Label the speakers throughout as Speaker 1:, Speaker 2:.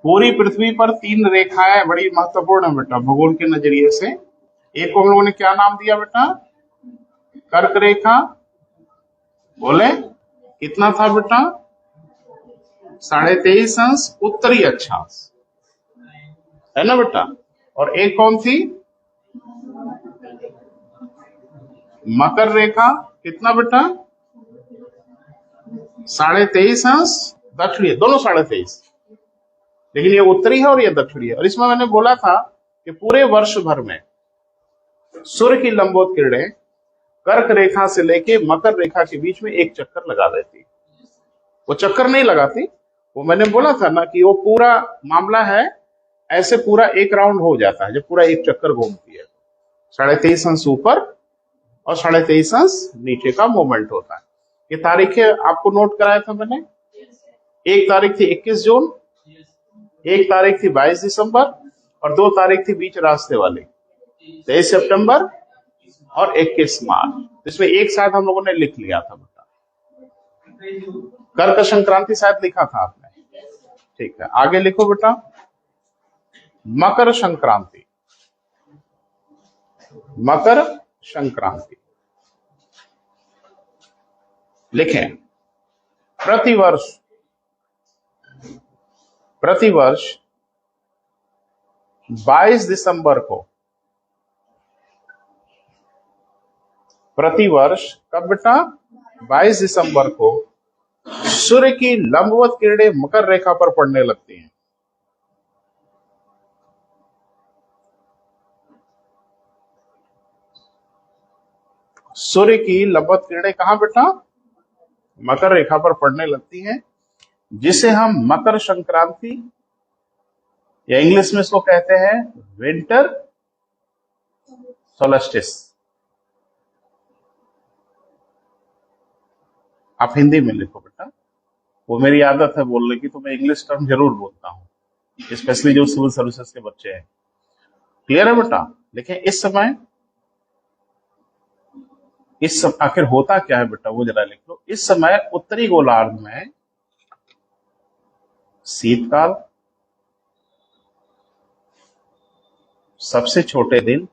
Speaker 1: पूरी पृथ्वी पर तीन रेखाएं बड़ी महत्वपूर्ण है बेटा भूगोल के नजरिए से। एक को हम लोगों ने क्या नाम दिया बेटा? कर्क रेखा। बोले कितना था बेटा? 23.5 अंश उत्तरी अक्षांश, है ना बेटा। और एक कौन थी? मकर रेखा। कितना बेटा? 23.5 अंश दक्षिणी, दोनों 23.5, लेकिन ये उत्तरी है और ये दक्षिणी है। और इसमें मैंने बोला था कि पूरे वर्ष भर में सूर्य की लंबवत किरणें कर्क रेखा से लेके मकर रेखा के बीच में एक चक्कर लगा देती। वो चक्कर नहीं लगाती, वो मैंने बोला था ना कि वो पूरा मामला है ऐसे पूरा एक राउंड हो जाता है जब पूरा एक चक्कर घूमती है। 23.5 अंश ऊपर और 23.5 अंश नीचे का मूवमेंट होता है। ये तारीखें आपको नोट कराया था मैंने। एक तारीख थी 21 जून, एक तारीख थी 22 दिसंबर और 2 तारीख थी बीच रास्ते वाली 23 सितंबर और 21 मार्च। इसमें एक शायद हम लोगों ने लिख लिया था बेटा, कर्क संक्रांति शायद लिखा था आपने। ठीक है, आगे लिखो बेटा मकर संक्रांति। मकर संक्रांति लिखें। प्रतिवर्ष 22 दिसंबर को, प्रतिवर्ष कब बेटा? 22 दिसंबर को सूर्य की लंबवत किरणें मकर रेखा पर पड़ने लगती हैं। सूर्य की लंबवत किरणें कहां बेटा? मकर रेखा पर पड़ने लगती हैं, जिसे हम मकर संक्रांति या इंग्लिश में इसको कहते हैं विंटर सोलस्टिस। आप हिंदी में लिखो बेटा, वो मेरी आदत है बोलने की, तो मैं इंग्लिश टर्म जरूर बोलता हूं, स्पेशली जो सिविल सर्विसेज के बच्चे हैं। क्लियर है बेटा? देखें इस समय आखिर होता क्या है बेटा, वो जरा लिख लो। इस समय उत्तरी गोलार्ध में शीतकाल, सबसे छोटे दिन।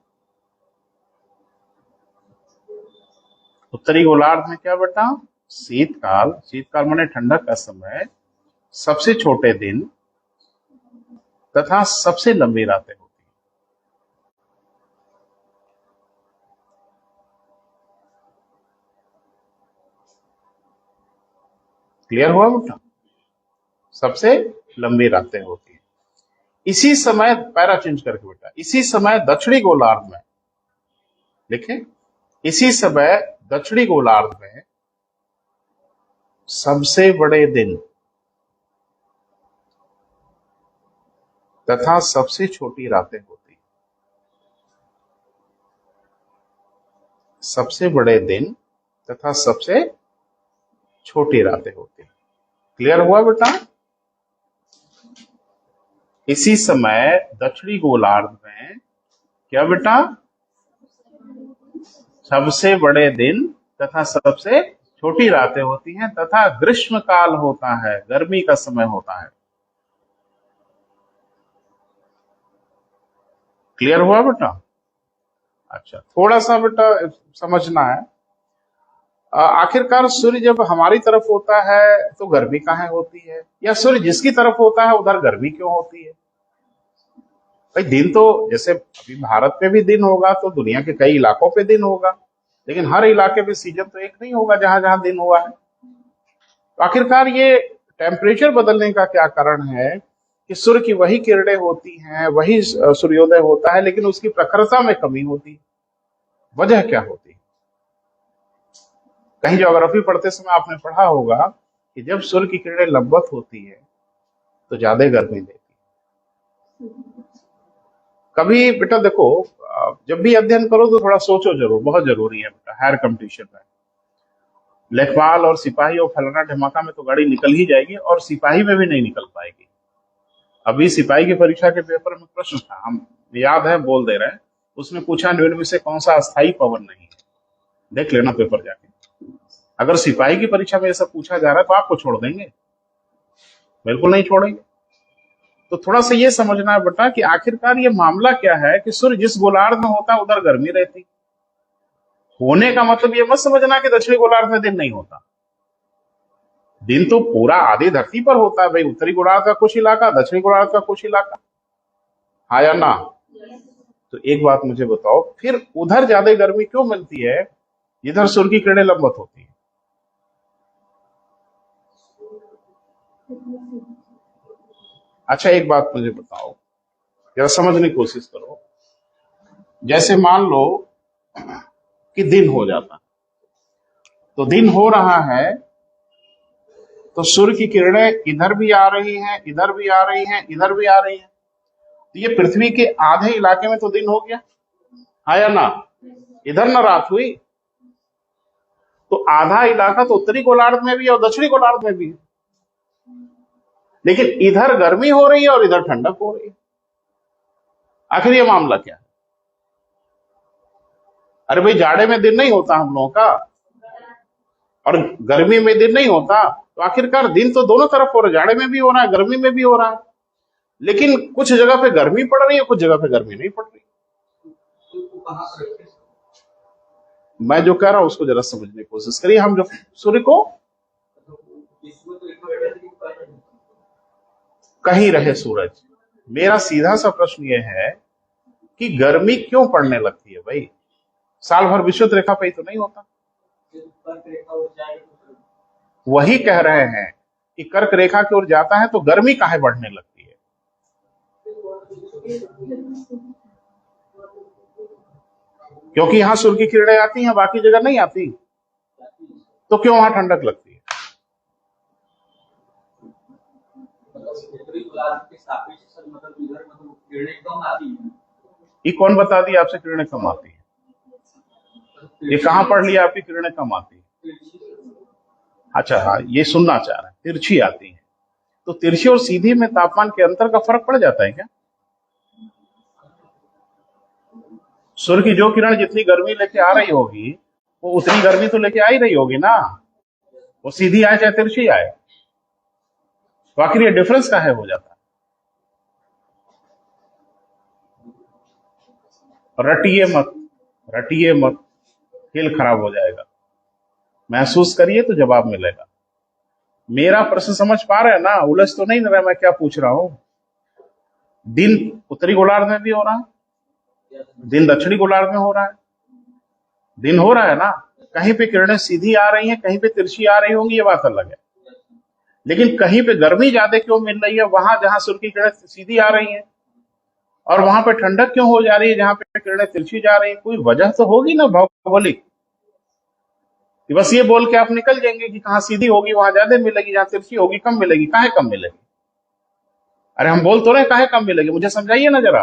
Speaker 1: उत्तरी गोलार्ध में क्या बेटा? शीतकाल। शीतकाल माने ठंडक का समय, सबसे छोटे दिन तथा सबसे लंबी रातें होती हैं। क्लियर हुआ बेटा? सबसे लंबी रातें होती हैं। इसी समय, पैरा चेंज करके बेटा, इसी समय दक्षिणी गोलार्ध में देखें, इसी समय दक्षिणी गोलार्ध में सबसे बड़े दिन तथा सबसे छोटी रातें होती। सबसे बड़े दिन तथा सबसे छोटी रातें होती। क्लियर हुआ बेटा? इसी समय दक्षिणी गोलार्ध में क्या बेटा? सबसे बड़े दिन तथा सबसे छोटी रातें होती हैं तथा ग्रीष्म काल होता है, गर्मी का समय होता है। क्लियर हुआ बेटा? अच्छा, थोड़ा सा बेटा समझना है, आखिरकार सूर्य जब हमारी तरफ होता है तो गर्मी कहाँ होती है, या सूर्य जिसकी तरफ होता है उधर गर्मी क्यों होती है? भाई दिन तो जैसे अभी भारत में भी दिन होगा तो दुनिया के कई इलाकों पे दिन होगा, लेकिन हर इलाके में सीजन तो एक नहीं होगा जहां जहां दिन हुआ है। तो आखिरकार ये टेम्परेचर बदलने का क्या कारण है कि सूर्य की वही किरणें होती हैं, वही सूर्योदय होता है, लेकिन उसकी प्रखरता में कमी होती है। वजह क्या होती है? कहीं ज्योग्राफी पढ़ते समय आपने पढ़ा होगा कि जब सूर्य की किरणें लंबवत होती है तो ज्यादा गर्मी देती है। कभी बेटा देखो, जब भी अध्ययन करो तो थोड़ा सोचो जरूर, बहुत जरूरी है बेटा हायर कंपटीशन में। लेखपाल और सिपाही और फलाना ढमाका में तो गाड़ी निकल ही जाएगी, और सिपाही में भी नहीं निकल पाएगी। अभी सिपाही की परीक्षा के पेपर में प्रश्न था, हम याद है बोल दे रहे हैं, उसमें पूछा निम्न में से कौन सा अस्थायी पवन नहीं है। देख लेना पेपर जाके, अगर सिपाही की परीक्षा में ये सब पूछा जा रहा है तो आपको छोड़ देंगे? बिल्कुल नहीं छोड़ेंगे। तो थोड़ा सा ये समझना है बेटा कि आखिरकार ये मामला क्या है कि सूर्य जिस गोलार्ध में होता है उधर गर्मी रहती। होने का मतलब ये मत समझना कि दक्षिणी गोलार्ध में दिन नहीं होता। दिन तो पूरा आधी धरती पर होता है भाई, उत्तरी गोलार्ध का कुछ इलाका, दक्षिणी गोलार्ध का कुछ इलाका, हाँ या ना। तो एक बात मुझे बताओ, फिर उधर ज्यादा गर्मी क्यों मिलती है जिधर सूर्य की किरणें लंबवत होती है? अच्छा एक बात मुझे बताओ, जरा समझने की कोशिश करो। जैसे मान लो कि दिन हो जाता, तो दिन हो रहा है तो सूर्य की किरणें इधर भी आ रही हैं, इधर भी आ रही हैं, इधर भी आ रही हैं, तो ये पृथ्वी के आधे इलाके में तो दिन हो गया, हाँ या ना। इधर ना रात हुई, तो आधा इलाका तो उत्तरी गोलार्ध में भी है और दक्षिणी गोलार्ध में भी है, लेकिन इधर गर्मी हो रही है और इधर ठंडक हो रही है। आखिर ये मामला क्या है? अरे भाई जाड़े में दिन नहीं होता हम लोगों का और गर्मी में दिन नहीं होता, तो आखिरकार दिन तो दोनों तरफ हो रहा है, जाड़े में भी हो रहा है, गर्मी में भी हो रहा है, लेकिन कुछ जगह पे गर्मी पड़ रही है, कुछ जगह पे गर्मी नहीं पड़ रही। मैं जो कह रहा हूं उसको जरा समझने की कोशिश करिए। हम जो सूर्य को कहीं रहे सूरज, मेरा सीधा सा प्रश्न यह है कि गर्मी क्यों पड़ने लगती है भाई? साल भर विषुवत रेखा पे ही तो नहीं होता। वही कह रहे हैं कि कर्क रेखा की ओर जाता है तो गर्मी काहे बढ़ने लगती है? क्योंकि यहां सूर्य की किरणें आती हैं, बाकी जगह नहीं आती, तो क्यों वहां ठंडक लगती है? ये कौन बता दिया आपसे किरणें कम आती है? ये कहां पढ़ लिया आपकी किरणें कम आती है? अच्छा हाँ, ये सुनना चाह रहे हैं, तिरछी आती है। तो तिरछी और सीधी में तापमान के अंतर का फर्क पड़ जाता है क्या? सूर्य की जो किरण जितनी गर्मी लेके आ रही होगी वो उतनी गर्मी तो लेके आ ही रही होगी ना, वो सीधी आए चाहे तिरछी आए, तो आखिर ये डिफरेंस का है हो जाता है। रटिए मत, रटिए मत, खेल खराब हो जाएगा। महसूस करिए तो जवाब मिलेगा। मेरा प्रश्न समझ पा रहे हैं ना? उलझ तो नहीं रहा मैं क्या पूछ रहा हूं? दिन उत्तरी गोलार्ध में भी हो रहा है, दिन दक्षिणी गोलार्ध में हो रहा है, दिन हो रहा है ना। कहीं पे किरणें सीधी आ रही हैं, कहीं पे तिरछी आ रही होंगी, ये बात अलग है, लेकिन कहीं पे गर्मी ज्यादा क्यों मिल रही है वहां जहां सूर्य की किरणें सीधी आ रही हैं, और वहां पे ठंडक क्यों हो जा रही है जहां पे किरणें तिरछी जा रही है? कोई वजह तो होगी ना भौगोलिक, कि बस ये बोल के आप निकल जाएंगे कि कहां सीधी होगी वहां ज्यादा मिलेगी, जहां तिरछी होगी कम मिलेगी। काहे कम मिलेगी? अरे हम बोल तो रहे काहे कम मिलेगी, मुझे समझाइए ना जरा।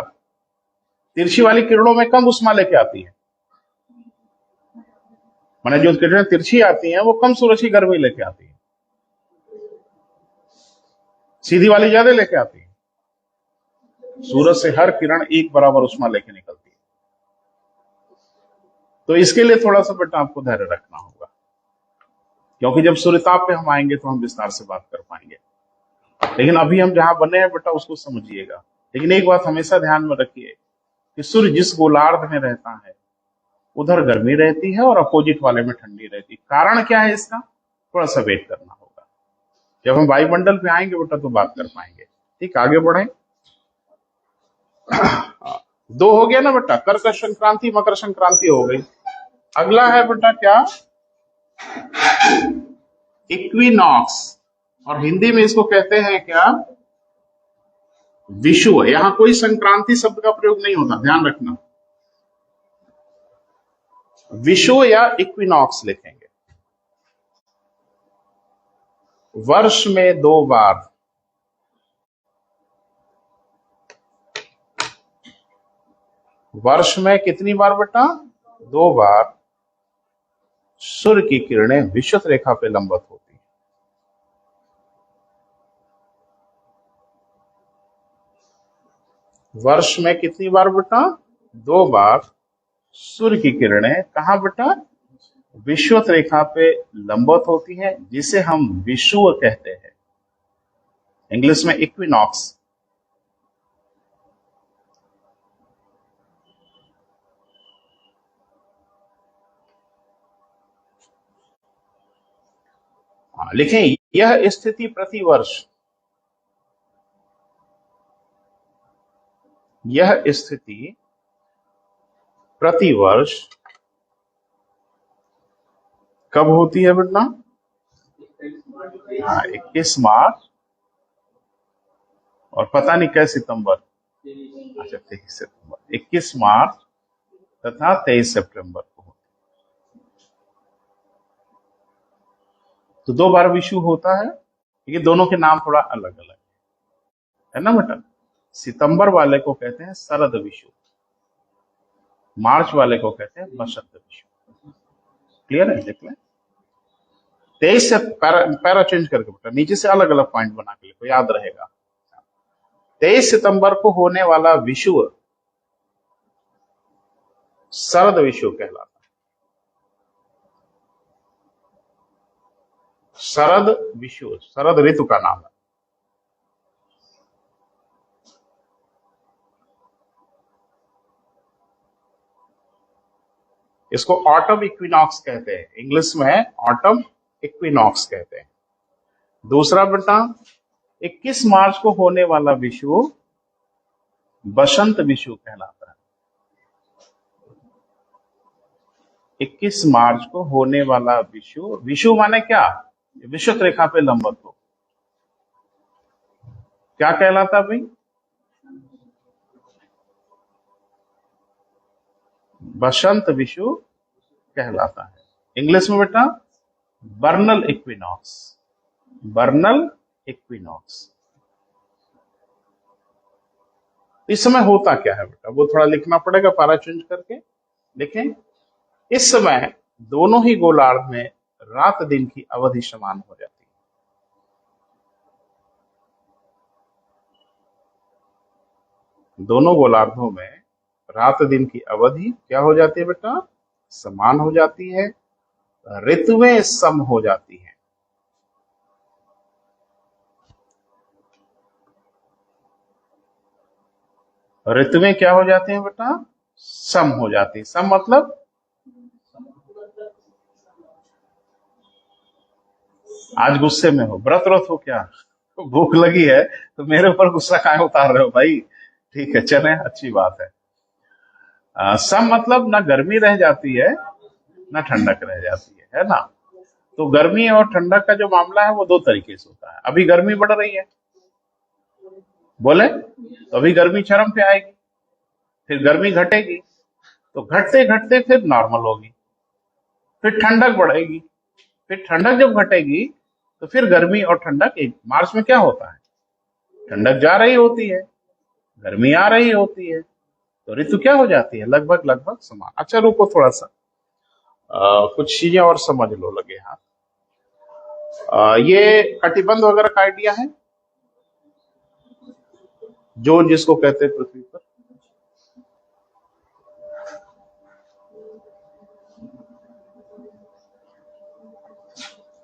Speaker 1: तिरछी वाली किरणों में कम उष्मा लेके आती है, माने जो किरणें तिरछी आती हैं वो कम सूरज की गर्मी लेके आती है, सीधी वाली ज्यादा लेके आती है। सूरज से हर किरण एक बराबर उष्मा लेके निकलती है, तो इसके लिए थोड़ा सा बेटा आपको धैर्य रखना होगा, क्योंकि जब सूर्यताप पे हम आएंगे तो हम विस्तार से बात कर पाएंगे, लेकिन अभी हम जहां बने हैं बेटा उसको समझिएगा। लेकिन एक बात हमेशा ध्यान में रखिए कि सूर्य जिस गोलार्ध में रहता है उधर गर्मी रहती है और अपोजिट वाले में ठंडी रहती है। कारण क्या है इसका? थोड़ा सा वेट करना होगा, जब हम वायुमंडल पे आएंगे बेटा तो बात कर पाएंगे। ठीक, आगे बढ़े। दो हो गया ना बेटा, कर्क संक्रांति मकर संक्रांति हो गई। अगला है बेटा क्या? इक्विनॉक्स, और हिंदी में इसको कहते हैं क्या? विषुव। यहां कोई संक्रांति शब्द का प्रयोग नहीं होता, ध्यान रखना। विषुव या इक्विनॉक्स लिखेंगे। वर्ष में 2 बार, वर्ष में कितनी बार बेटा? 2 बार सूर्य की किरणें विषुवत रेखा पे लंबवत होती हैं। वर्ष में कितनी बार बेटा? 2 बार सूर्य की किरणें कहां बेटा? विषुवत रेखा पे लंबवत होती है, जिसे हम विषुव कहते हैं, इंग्लिश में इक्विनॉक्स। हाँ लिखें, यह स्थिति प्रतिवर्ष, यह स्थिति प्रतिवर्ष कब होती है बेटा? हाँ 21 मार्च और पता नहीं कै सितंबर, अच्छा 23 सितंबर, 21 मार्च तथा 23 सितंबर को होती है। तो 2 बार विषु होता है, ये दोनों के नाम थोड़ा अलग अलग है ना बेटा। सितंबर वाले को कहते हैं शरद विषु, मार्च वाले को कहते हैं बसंत विषु। क्लियर है? देख लें 23 से पैरा चेंज करके बेटा, नीचे से अलग अलग पॉइंट बना के लिखो, याद रहेगा। 23 सितंबर को होने वाला विषुव शरद विषु कहलाता है। शरद विषु, शरद ऋतु का नाम है। इसको ऑटम इक्विनॉक्स कहते हैं, इंग्लिश में ऑटम इक्विनॉक्स कहते हैं। दूसरा बेटा 21 मार्च को होने वाला विषु बसंत विषु कहलाता है। 21 मार्च को होने वाला विषु, विषु माने क्या? विषुवत रेखा पे लंबवत हो, क्या कहलाता भाई? बसंत विषु कहलाता है। इंग्लिश में बेटा बर्नल इक्विनॉक्स, बर्नल इक्विनॉक्स। इस समय होता क्या है बेटा, वो थोड़ा लिखना पड़ेगा पारा चेंज करके। देखें इस समय दोनों ही गोलार्ध में रात दिन की अवधि समान हो जाती है। दोनों गोलार्धों में रात दिन की अवधि क्या हो जाती है बेटा? समान हो जाती है, ऋतुएं सम हो जाती हैं। ऋतुएं क्या हो जाती हैं बेटा? सम हो जाती है। सम मतलब आज गुस्से में हो, व्रत व्रत हो क्या, भूख लगी है तो मेरे ऊपर गुस्सा काहे उतार रहे हो भाई? ठीक है चले, अच्छी बात है। सम मतलब ना गर्मी रह जाती है ना ठंडक रह जाती है ना। तो गर्मी और ठंडक का जो मामला है वो 2 तरीके से होता है। अभी गर्मी बढ़ रही है, बोले तो अभी गर्मी चरम पे आएगी, फिर गर्मी घटेगी, तो घटते घटते फिर नॉर्मल होगी, फिर ठंडक बढ़ेगी, फिर ठंडक जब घटेगी तो फिर गर्मी और ठंडक एक। मार्च में क्या होता है? ठंडक जा रही होती है, गर्मी आ रही होती है, तो ऋतु क्या हो जाती है? लगभग लगभग समान। अच्छा रुको थोड़ा सा, कुछ चीजें और समझ लो लगे हाथ। ये कटिबंध वगैरह का आइडिया है, जोन जिसको कहते हैं पृथ्वी पर।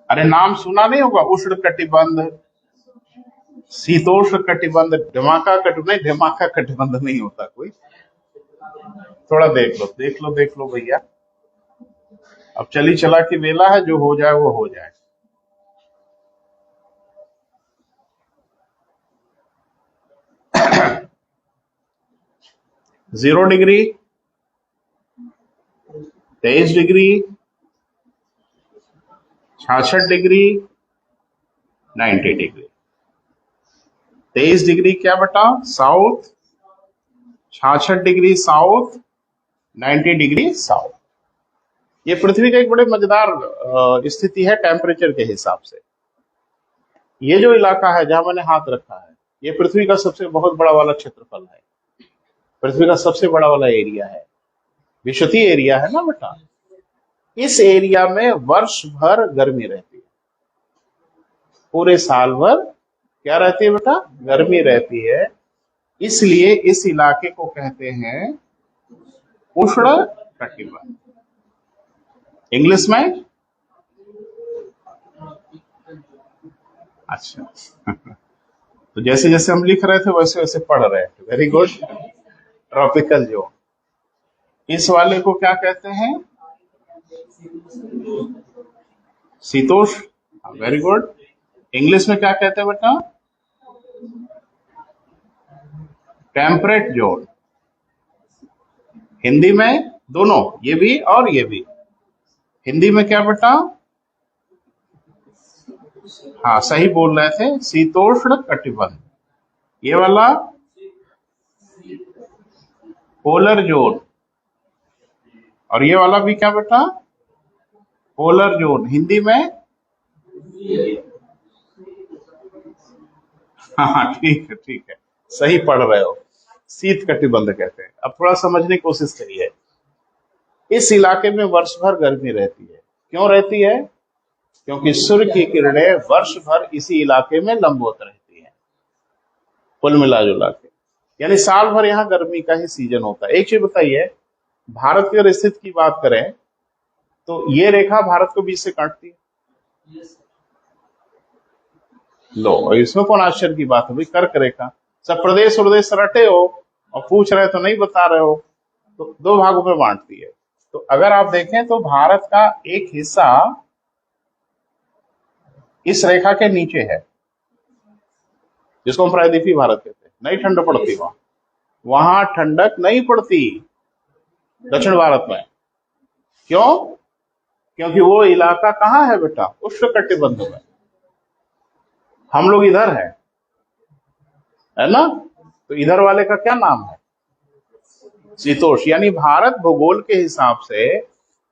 Speaker 1: अरे नाम सुना नहीं होगा, उष्ण कटिबंध, शीतोष्ण कटिबंध, ढमाका कटिबंध। नहीं ढमाका कटिबंध नहीं होता कोई, थोड़ा देख लो देख लो देख लो भैया। अब चली चला की वेला है, जो हो जाए वो हो जाए। Zero degree, 23 degree, 66 degree, 90 degree. 23 degree क्या बेटा? South, 66 degree south, 90 degree south. ये पृथ्वी का एक बड़े मजेदार स्थिति है टेम्परेचर के हिसाब से। ये जो इलाका है जहां मैंने हाथ रखा है, ये पृथ्वी का सबसे बहुत बड़ा वाला क्षेत्रफल है, पृथ्वी का सबसे बड़ा वाला एरिया है, विषुवतीय एरिया है ना बेटा। इस एरिया में वर्ष भर गर्मी रहती है, पूरे साल भर क्या रहती है बेटा? गर्मी रहती है। इसलिए इस इलाके को कहते हैं उष्ण कटिबंध। इंग्लिश में अच्छा तो जैसे जैसे हम लिख रहे थे वैसे वैसे पढ़ रहे थे। Very good. ट्रॉपिकल जोन, इस वाले को क्या कहते हैं? शीतोष्ण। Very good. इंग्लिश में क्या कहते हैं बेटा? Temperate zone. हिंदी में दोनों, ये भी और ये भी। हिंदी में क्या बेटा? हाँ सही बोल रहे थे, शीतोष्ण कटिबंध। ये वाला पोलर जोन, और ये वाला भी क्या बेटा? Polar zone. हिंदी में हाँ ठीक है ठीक है, सही पढ़ रहे हो। शीत कटिबंध कहते हैं। अब थोड़ा समझने की कोशिश करिए। इस इलाके में वर्ष भर गर्मी रहती है। क्यों रहती है? क्योंकि सूर्य की किरणें वर्ष भर इसी इलाके में लंबवत रहती हैं, कुल मिला जुला के। यानी साल भर यहाँ गर्मी का ही सीजन होता है। एक चीज बताइए, भारत की अगर स्थिति की बात करें तो ये रेखा भारत को बीच से काटती है। लो, और इसमें कौन आश्चर्य की बात है भाई? कर्क रेखा। सब प्रदेश प्रदेश रटे हो और पूछ रहे तो नहीं बता रहे हो, तो दो भागों में बांटती है। तो अगर आप देखें तो भारत का एक हिस्सा इस रेखा के नीचे है, जिसको हम प्रायद्वीपीय भारत कहते हैं। नहीं ठंड पड़ती वहां, वहां ठंडक नहीं पड़ती दक्षिण भारत में। क्यों? क्योंकि वो इलाका कहाँ है बेटा? उष्ण कटिबंध में। हम लोग इधर है ना? तो इधर वाले का क्या नाम है? शीतोष्ण। यानी भारत भूगोल के हिसाब से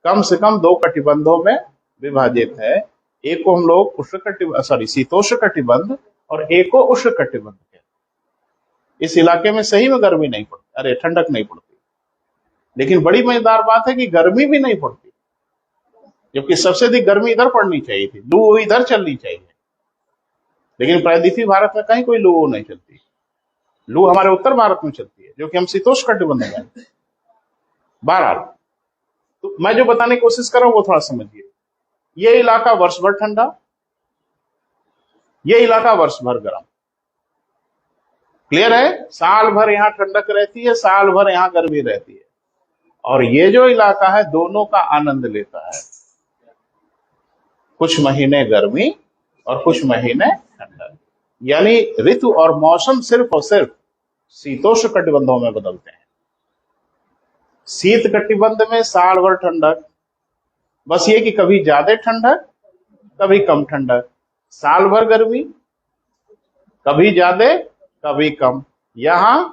Speaker 1: कम दो कटिबंधों में विभाजित है। एक को हम लोग उष्ण कटिबंध, सॉरी शीतोष्ण कटिबंध, और एक को उष्ण कटिबंध कहते हैं। इस इलाके में सही में गर्मी नहीं पड़ती, अरे ठंडक नहीं पड़ती। लेकिन बड़ी मजेदार बात है कि गर्मी भी नहीं पड़ती, जबकि सबसे अधिक गर्मी इधर पड़नी चाहिए थी, लू इधर चलनी चाहिए। लेकिन प्रायद्वीपीय भारत में कहीं कोई लू नहीं चलती। लू हमारे उत्तर भारत में चलती है, जो कि हम शीतोष्ण कटिबंध में हैं। बहरहाल, तो मैं जो बताने की कोशिश कर रहा हूं वो थोड़ा समझिए। ये इलाका वर्ष भर ठंडा, ये इलाका वर्ष भर गर्म। क्लियर है? साल भर यहां ठंडक रहती है, साल भर यहां गर्मी रहती है। और ये जो इलाका है दोनों का आनंद लेता है, कुछ महीने गर्मी और कुछ महीने ठंडक। यानी ऋतु और मौसम सिर्फ और सिर्फ शीतोष्ण कटिबंधों में बदलते हैं। शीत कटिबंध में साल भर ठंडक, बस ये कि कभी ज्यादा ठंडक कभी कम ठंडक। साल भर गर्मी, कभी ज्यादा कभी कम। यहां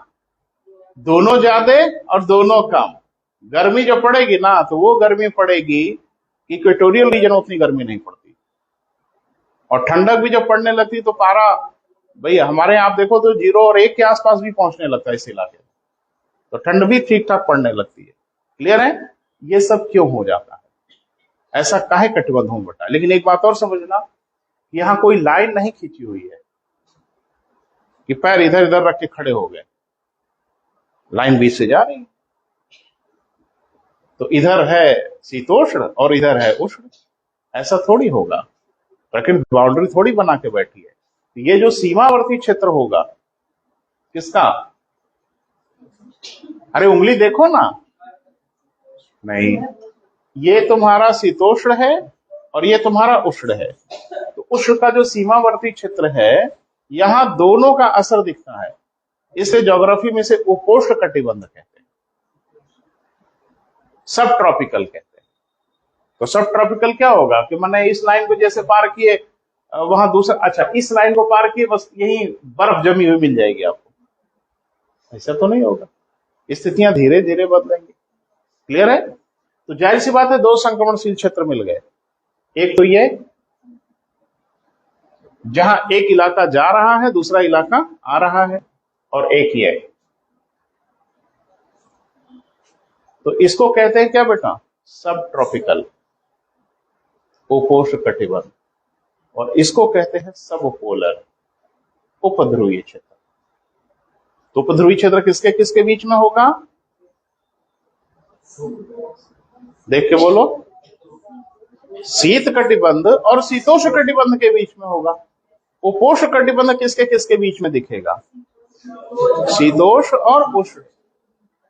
Speaker 1: दोनों ज्यादा और दोनों कम। गर्मी जो पड़ेगी ना, तो वो गर्मी पड़ेगी कि इक्वेटोरियल रीजन उतनी गर्मी नहीं पड़ती, और ठंडक भी जब पड़ने लगती तो पारा भाई हमारे यहाँ आप देखो तो 0 और 1 के आसपास भी पहुंचने लगता है इस इलाके में, तो ठंड भी ठीक ठाक पड़ने लगती है। क्लियर है? ये सब क्यों हो जाता है? ऐसा काहे कटिबंधों में बटा? लेकिन एक बात और समझना, यहाँ कोई लाइन नहीं खींची हुई है कि पैर इधर इधर रख के खड़े हो गए। लाइन बीच से जा रही है, तो इधर है शीतोष्ण और इधर है उष्ण। ऐसा थोड़ी होगा, प्रकृति बाउंड्री थोड़ी बना के बैठी है। ये जो सीमावर्ती क्षेत्र होगा किसका? अरे उंगली देखो ना। नहीं, ये तुम्हारा शीतोष्ण है और ये तुम्हारा उष्ण है। तो उष्ण का जो सीमावर्ती क्षेत्र है, यहां दोनों का असर दिखता है। इसे ज्योग्राफी में से उपोष्ण कटिबंध कहते हैं, सब ट्रॉपिकल कहते हैं। तो सब ट्रॉपिकल क्या होगा कि मैंने इस लाइन को जैसे पार किए, वहां दूसरा, अच्छा इस लाइन को पार किए, बस यही बर्फ जमी हुई मिल जाएगी आपको। ऐसा तो नहीं होगा, स्थितियां धीरे धीरे बदलेंगी। क्लियर है? तो जाहिर सी बात है दो संक्रमणशील क्षेत्र मिल गए। एक तो ये जहां एक इलाका जा रहा है दूसरा इलाका आ रहा है, और एक ये, तो इसको कहते हैं क्या बेटा? सब ट्रॉपिकल, उपोष्ण कटिबंध। और इसको कहते हैं सब पोलर, उपध्रुवीय क्षेत्र। तो उपध्रुवीय क्षेत्र किसके किसके बीच में होगा? देख के बोलो। शीत कटिबंध और शीतोष्ण कटिबंध के बीच में होगा। उपोष्ण कटिबंध किसके किसके बीच में दिखेगा? शीतोष्ण और उष्ण।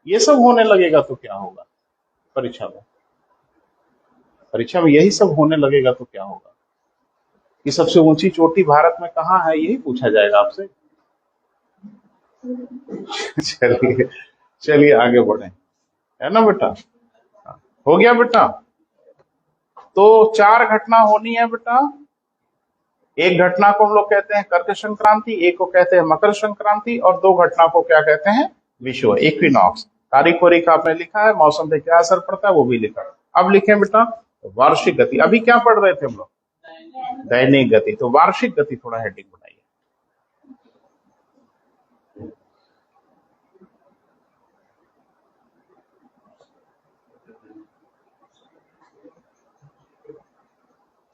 Speaker 1: ये सब होने लगेगा तो क्या होगा? परीक्षा में यही सब होने लगेगा तो क्या होगा? कि सबसे ऊंची चोटी भारत में कहाँ है, यही पूछा जाएगा आपसे। चलिए चलिए आगे बढ़े, है ना बेटा। हो गया बेटा। तो 4 घटना होनी है बेटा। एक घटना को हम लोग कहते हैं कर्क संक्रांति, एक को कहते हैं मकर संक्रांति, और 2 घटना को क्या कहते हैं, विषुव इक्विनॉक्स। तारीख वारीख आपने लिखा है, मौसम पे क्या असर पड़ता है वो भी लिखा है। अब लिखें बेटा वार्षिक गति। अभी क्या पढ़ रहे थे हम लोग, दैनिक गति। तो वार्षिक गति थोड़ा हेडिंग बनाइए।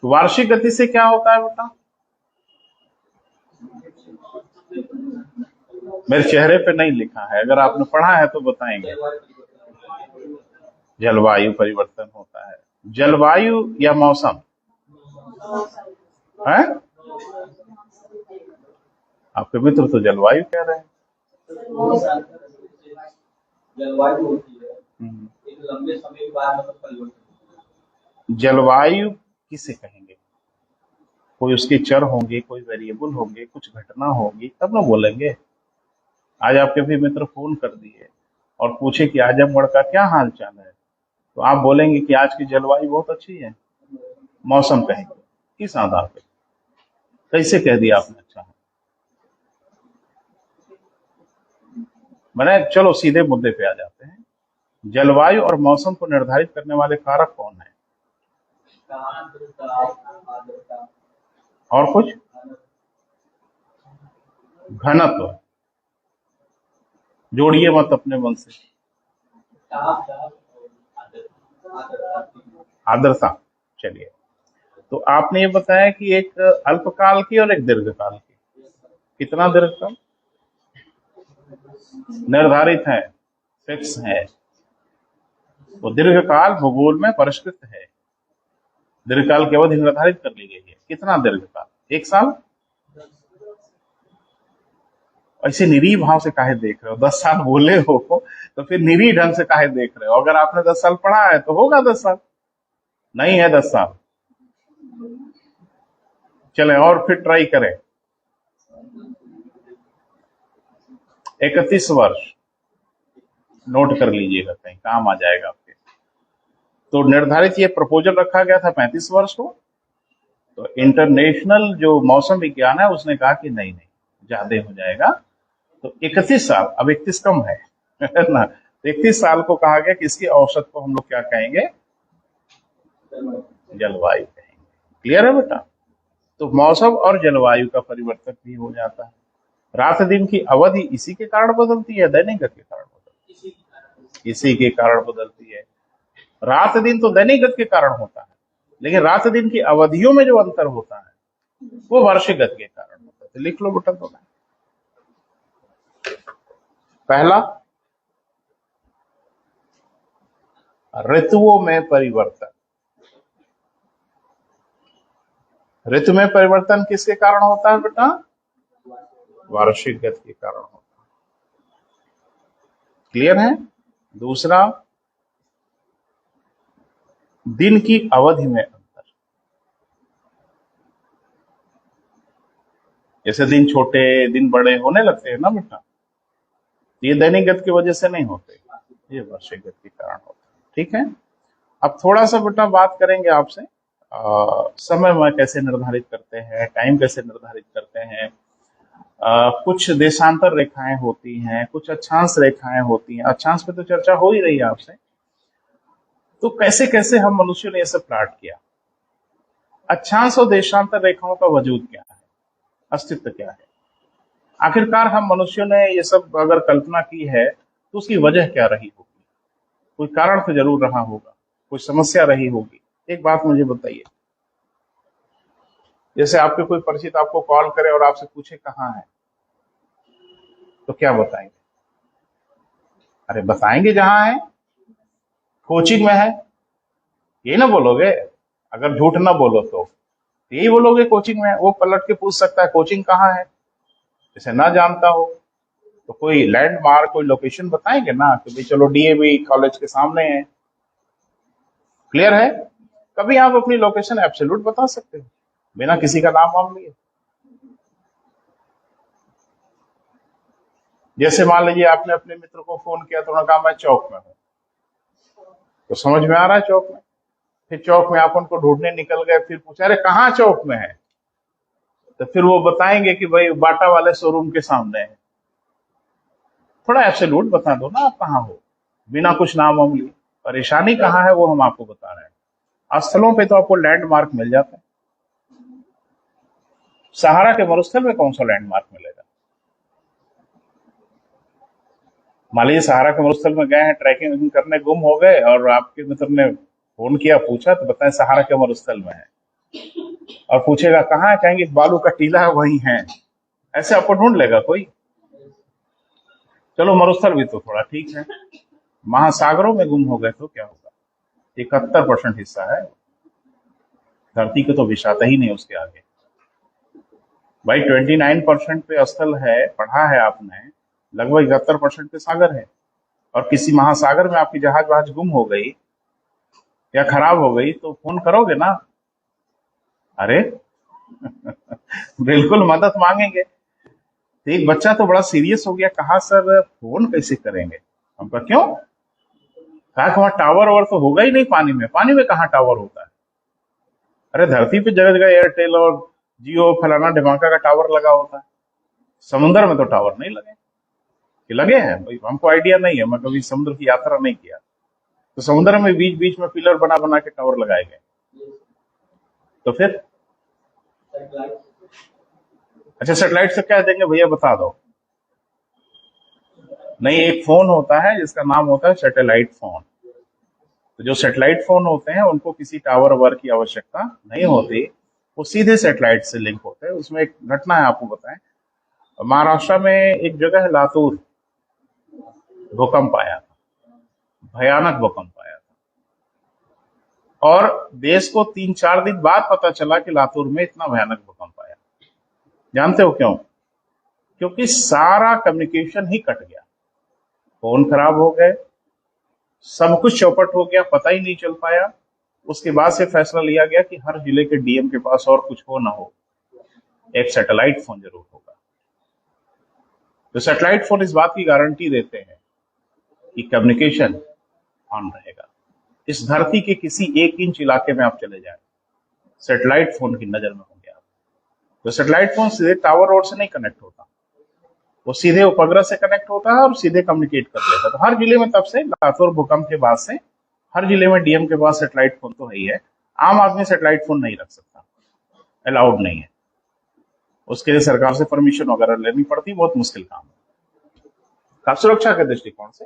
Speaker 1: तो वार्षिक गति से क्या होता है बेटा, मेरे चेहरे पे नहीं लिखा है, अगर आपने पढ़ा है तो बताएंगे। जलवायु परिवर्तन होता है। जलवायु या मौसम है, आपके मित्र तो जलवायु कह रहे हैं।
Speaker 2: जलवायु होती है एक लंबे समय के बाद मतलब परिवर्तन।
Speaker 1: जलवायु किसे कहेंगे, कोई उसके चर होंगे, कोई वेरिएबल होंगे, कुछ घटना होगी, तब ना बोलेंगे। आज आपके भी मित्र फोन कर दिए और पूछे कि आजमगढ़ का क्या हाल चाल है, तो आप बोलेंगे कि आज की जलवायु बहुत अच्छी है, मौसम कहेंगे। किस आधार पे, कैसे कह दिया आपने अच्छा है। मैंने, चलो सीधे मुद्दे पे आ जाते हैं। जलवायु और मौसम को निर्धारित करने वाले कारक कौन है, और कुछ, घनत्व, जोड़िए मत अपने मन से, आर्द्रता। चलिए, तो आपने ये बताया कि एक अल्पकाल की और एक दीर्घकाल की। कितना दीर्घकाल निर्धारित है, फिक्स है। वो दीर्घकाल भूगोल में परिष्कृत है, दीर्घकाल की अवधि निर्धारित कर ली गई है। कितना दीर्घकाल, 1 साल। ऐसे निरीह भाव से काहे देख रहे हो, 10 साल बोले हो तो फिर निरीह ढंग से काहे देख रहे हो। अगर आपने 10 साल पढ़ा है तो होगा 10 साल, नहीं है 10 साल। चले और फिर ट्राई करें। 31 वर्ष, नोट कर लीजिएगा, कहीं काम आ जाएगा आपके। तो निर्धारित ये प्रपोजल रखा गया था 35 वर्ष को। तो इंटरनेशनल जो मौसम विज्ञान है उसने कहा कि नहीं नहीं, ज्यादा हो जाएगा। तो 31 साल, अब 31 कम है ना। 31 साल को कहा गया कि इसकी औसत को हम लोग क्या कहेंगे, जलवायु कहेंगे। क्लियर है बेटा। तो मौसम और जलवायु का परिवर्तन भी हो जाता है। रात दिन की अवधि इसी के कारण बदलती है, दैनिक गति के कारण बदलती है, इसी के कारण बदलती है। रात दिन तो दैनिक गति के कारण होता है, लेकिन रात दिन की अवधियों में जो अंतर होता है वो वार्षिक गति के कारण होता है। तो लिख लो बेटा तो। पहला, ऋतुओं में परिवर्तन। ऋतु में परिवर्तन किसके कारण होता है बेटा, वार्षिक गति के कारण होता है। क्लियर है। दूसरा, दिन की अवधि में अंतर। जैसे दिन छोटे दिन बड़े होने लगते हैं ना बेटा, ये दैनिक गति की वजह से नहीं होते, ये वार्षिक गति के कारण होते हैं। ठीक है। अब थोड़ा सा बेटा बात करेंगे आपसे, समय में कैसे निर्धारित करते हैं, टाइम कैसे निर्धारित करते हैं। कुछ देशांतर रेखाएं होती हैं, कुछ अक्षांश रेखाएं होती हैं। अक्षांश पे तो चर्चा हो ही रही है आपसे। तो कैसे कैसे हम मनुष्यों ने ये सब प्लाट किया। अक्षांश और देशांतर रेखाओं का वजूद क्या है, अस्तित्व क्या है, आखिरकार हम मनुष्यों ने ये सब अगर कल्पना की है तो उसकी वजह क्या रही होगी। कोई कारण तो जरूर रहा होगा, कोई समस्या रही होगी। एक बात मुझे बताइए, जैसे आपके कोई परिचित आपको कॉल करे और आपसे पूछे कहाँ है, तो क्या बताएंगे। अरे बताएंगे जहां है, कोचिंग में है, ये ना बोलोगे। अगर झूठ ना बोलो तो यही बोलोगे कोचिंग में है। वो पलट के पूछ सकता है कोचिंग कहाँ है, जैसे ना जानता हो तो कोई लैंडमार्क, कोई लोकेशन बताएंगे ना कि भाई चलो डीएवी कॉलेज के सामने है। क्लियर है। कभी आप अपनी लोकेशन एब्सोल्यूट बता सकते हो, बिना किसी का नाम वाम लिए। जैसे मान लीजिए आपने अपने मित्र को फोन किया तो उन्होंने कहा मैं चौक में हूं, तो समझ में आ रहा है चौक में। फिर चौक में आप उनको ढूंढने निकल गए, फिर पूछा अरे कहाँ चौक में है, तो फिर वो बताएंगे कि भाई बाटा वाले शोरूम के सामने है। थोड़ा एब्सोल्यूट बता दो ना आप कहाँ हो, बिना कुछ नाम वाम लिए। परेशानी कहाँ है वो हम आपको बता रहे हैं। स्थलों पे तो आपको लैंडमार्क मिल जाते हैं, सहारा के मरुस्थल में कौन सा लैंडमार्क मिलेगा? मान लीजिए सहारा के मरुस्थल में गए हैं ट्रैकिंग करने, गुम हो गए और आपके मित्र ने फोन किया, पूछा, तो बताएं सहारा के मरुस्थल में है, और पूछेगा कहाँ है, कहेंगे बालू का टीला है वही है। ऐसे आपको ढूंढ लेगा कोई? चलो मरुस्थल भी तो थोड़ा ठीक है, महासागरों में गुम हो गए तो क्या होगा? 71% हिस्सा है, धरती को तो विषाता ही नहीं उसके आगे। भाई 29% पे स्थल है, पढ़ा है आपने, लगभग 71% पे सागर है। और किसी महासागर में आपकी जहाज वहाज गुम हो गई या खराब हो गई तो फोन करोगे ना? अरे बिल्कुल मदद मांगेंगे। तो एक बच्चा तो बड़ा सीरियस हो गया, कहा सर फोन कैसे करेंगे? हम कहा क्यों? कहा कि वहां टावर और तो होगा ही नहीं पानी में। पानी में कहाँ टावर होता है? अरे धरती पे जगह जगह एयरटेल और जियो फलाना ढिमाका का टावर लगा होता है, समुद्र में तो टावर नहीं लगे। कि लगे हैं भाई, हमको आइडिया नहीं है, मैं कभी समुद्र की यात्रा नहीं किया। तो समुद्र में बीच बीच में पिलर बना बना के टावर लगाए गए, तो फिर अच्छा सैटेलाइट से क्या देंगे भैया बता दो? नहीं, एक फोन होता है जिसका नाम होता है सैटेलाइट फोन। तो जो सैटेलाइट फोन होते हैं उनको किसी टावर वावर की आवश्यकता नहीं होती, वो सीधे सैटेलाइट से लिंक होते हैं। उसमें एक घटना है आपको बताएं, महाराष्ट्र में एक जगह है लातूर, भूकंप आया था, भयानक भूकंप आया था, और देश को 3-4 दिन बाद पता चला कि लातूर में इतना भयानक भूकंप आया। जानते हो क्यों? क्योंकि सारा कम्युनिकेशन ही कट गया, फोन खराब हो गए, सब कुछ चौपट हो गया, पता ही नहीं चल पाया। उसके बाद से फैसला लिया गया कि हर जिले के डीएम के पास और कुछ हो ना हो, एक सैटेलाइट फोन जरूर होगा। तो सैटेलाइट फोन इस बात की गारंटी देते हैं कि कम्युनिकेशन ऑन रहेगा। इस धरती के किसी 1 इंच इलाके में आप चले जाए, सैटेलाइट फोन की नजर में होंगे आप। तो सैटेलाइट फोन सीधे टावर रोड से नहीं कनेक्ट होता, वो सीधे उपग्रह से कनेक्ट होता है और सीधे कम्युनिकेट कर लेता है। तो हर जिले में, तब से लातूर भूकंप के बाद से हर जिले में डीएम के पास सैटेलाइट फोन तो है ही है। आम आदमी सैटेलाइट फोन नहीं रख सकता, अलाउड नहीं है, उसके लिए सरकार से परमिशन वगैरह लेनी पड़ती, बहुत मुश्किल काम है खास सुरक्षा के दृष्टिकोण से,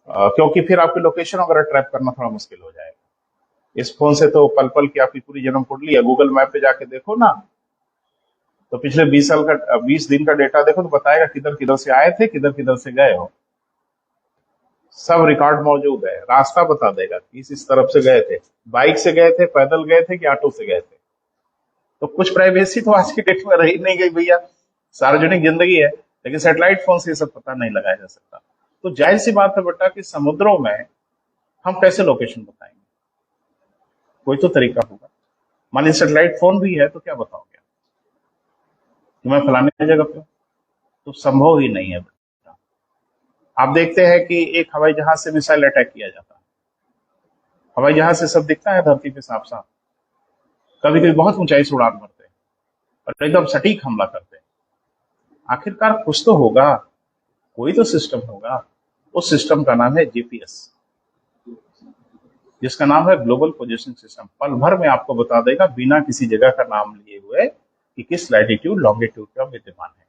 Speaker 1: क्योंकि फिर आपकी लोकेशन वगैरह ट्रैप करना थोड़ा मुश्किल हो जाएगा। इस फोन से तो पल पल की आपकी पूरी जन्म कुंडली है, गूगल मैप पे जाके देखो ना, तो पिछले 20 दिन का डेटा देखो तो बताएगा किधर किधर से आए थे, किधर किधर से गए हो, सब रिकॉर्ड मौजूद है। रास्ता बता देगा कि इस तरफ से गए थे, बाइक से गए थे, पैदल गए थे कि ऑटो से गए थे। तो कुछ प्राइवेसी तो आज की डेट में रही नहीं गई भैया, सार्वजनिक जिंदगी है, लेकिन सैटेलाइट फोन से ये सब पता नहीं लगाया जा सकता। तो जाहिर सी बात है बेटा कि समुद्रों में हम कैसे लोकेशन बताएंगे? कोई तो तरीका होगा। मान लीजिए सैटेलाइट फोन भी है तो क्या बताओगे कि मैं फलाने जगह पे हूं? तो संभव ही नहीं है बेटा। आप देखते हैं कि एक हवाई जहाज से मिसाइल अटैक किया जाता है, हवाई जहाज से सब दिखता है धरती पे साफ साफ, कभी कभी बहुत ऊंचाई से उड़ान भरते हैं और एकदम सटीक हमला करते हैं। आखिरकार कुछ तो होगा, कोई तो सिस्टम होगा। उस सिस्टम का नाम है जीपीएस, जिसका नाम है ग्लोबल पोजीशनिंग सिस्टम। पल भर में आपको बता देगा बिना किसी जगह का नाम लिए हुए कि किस लैटिट्यूड लॉन्गिट्यूड का विद्यमान है।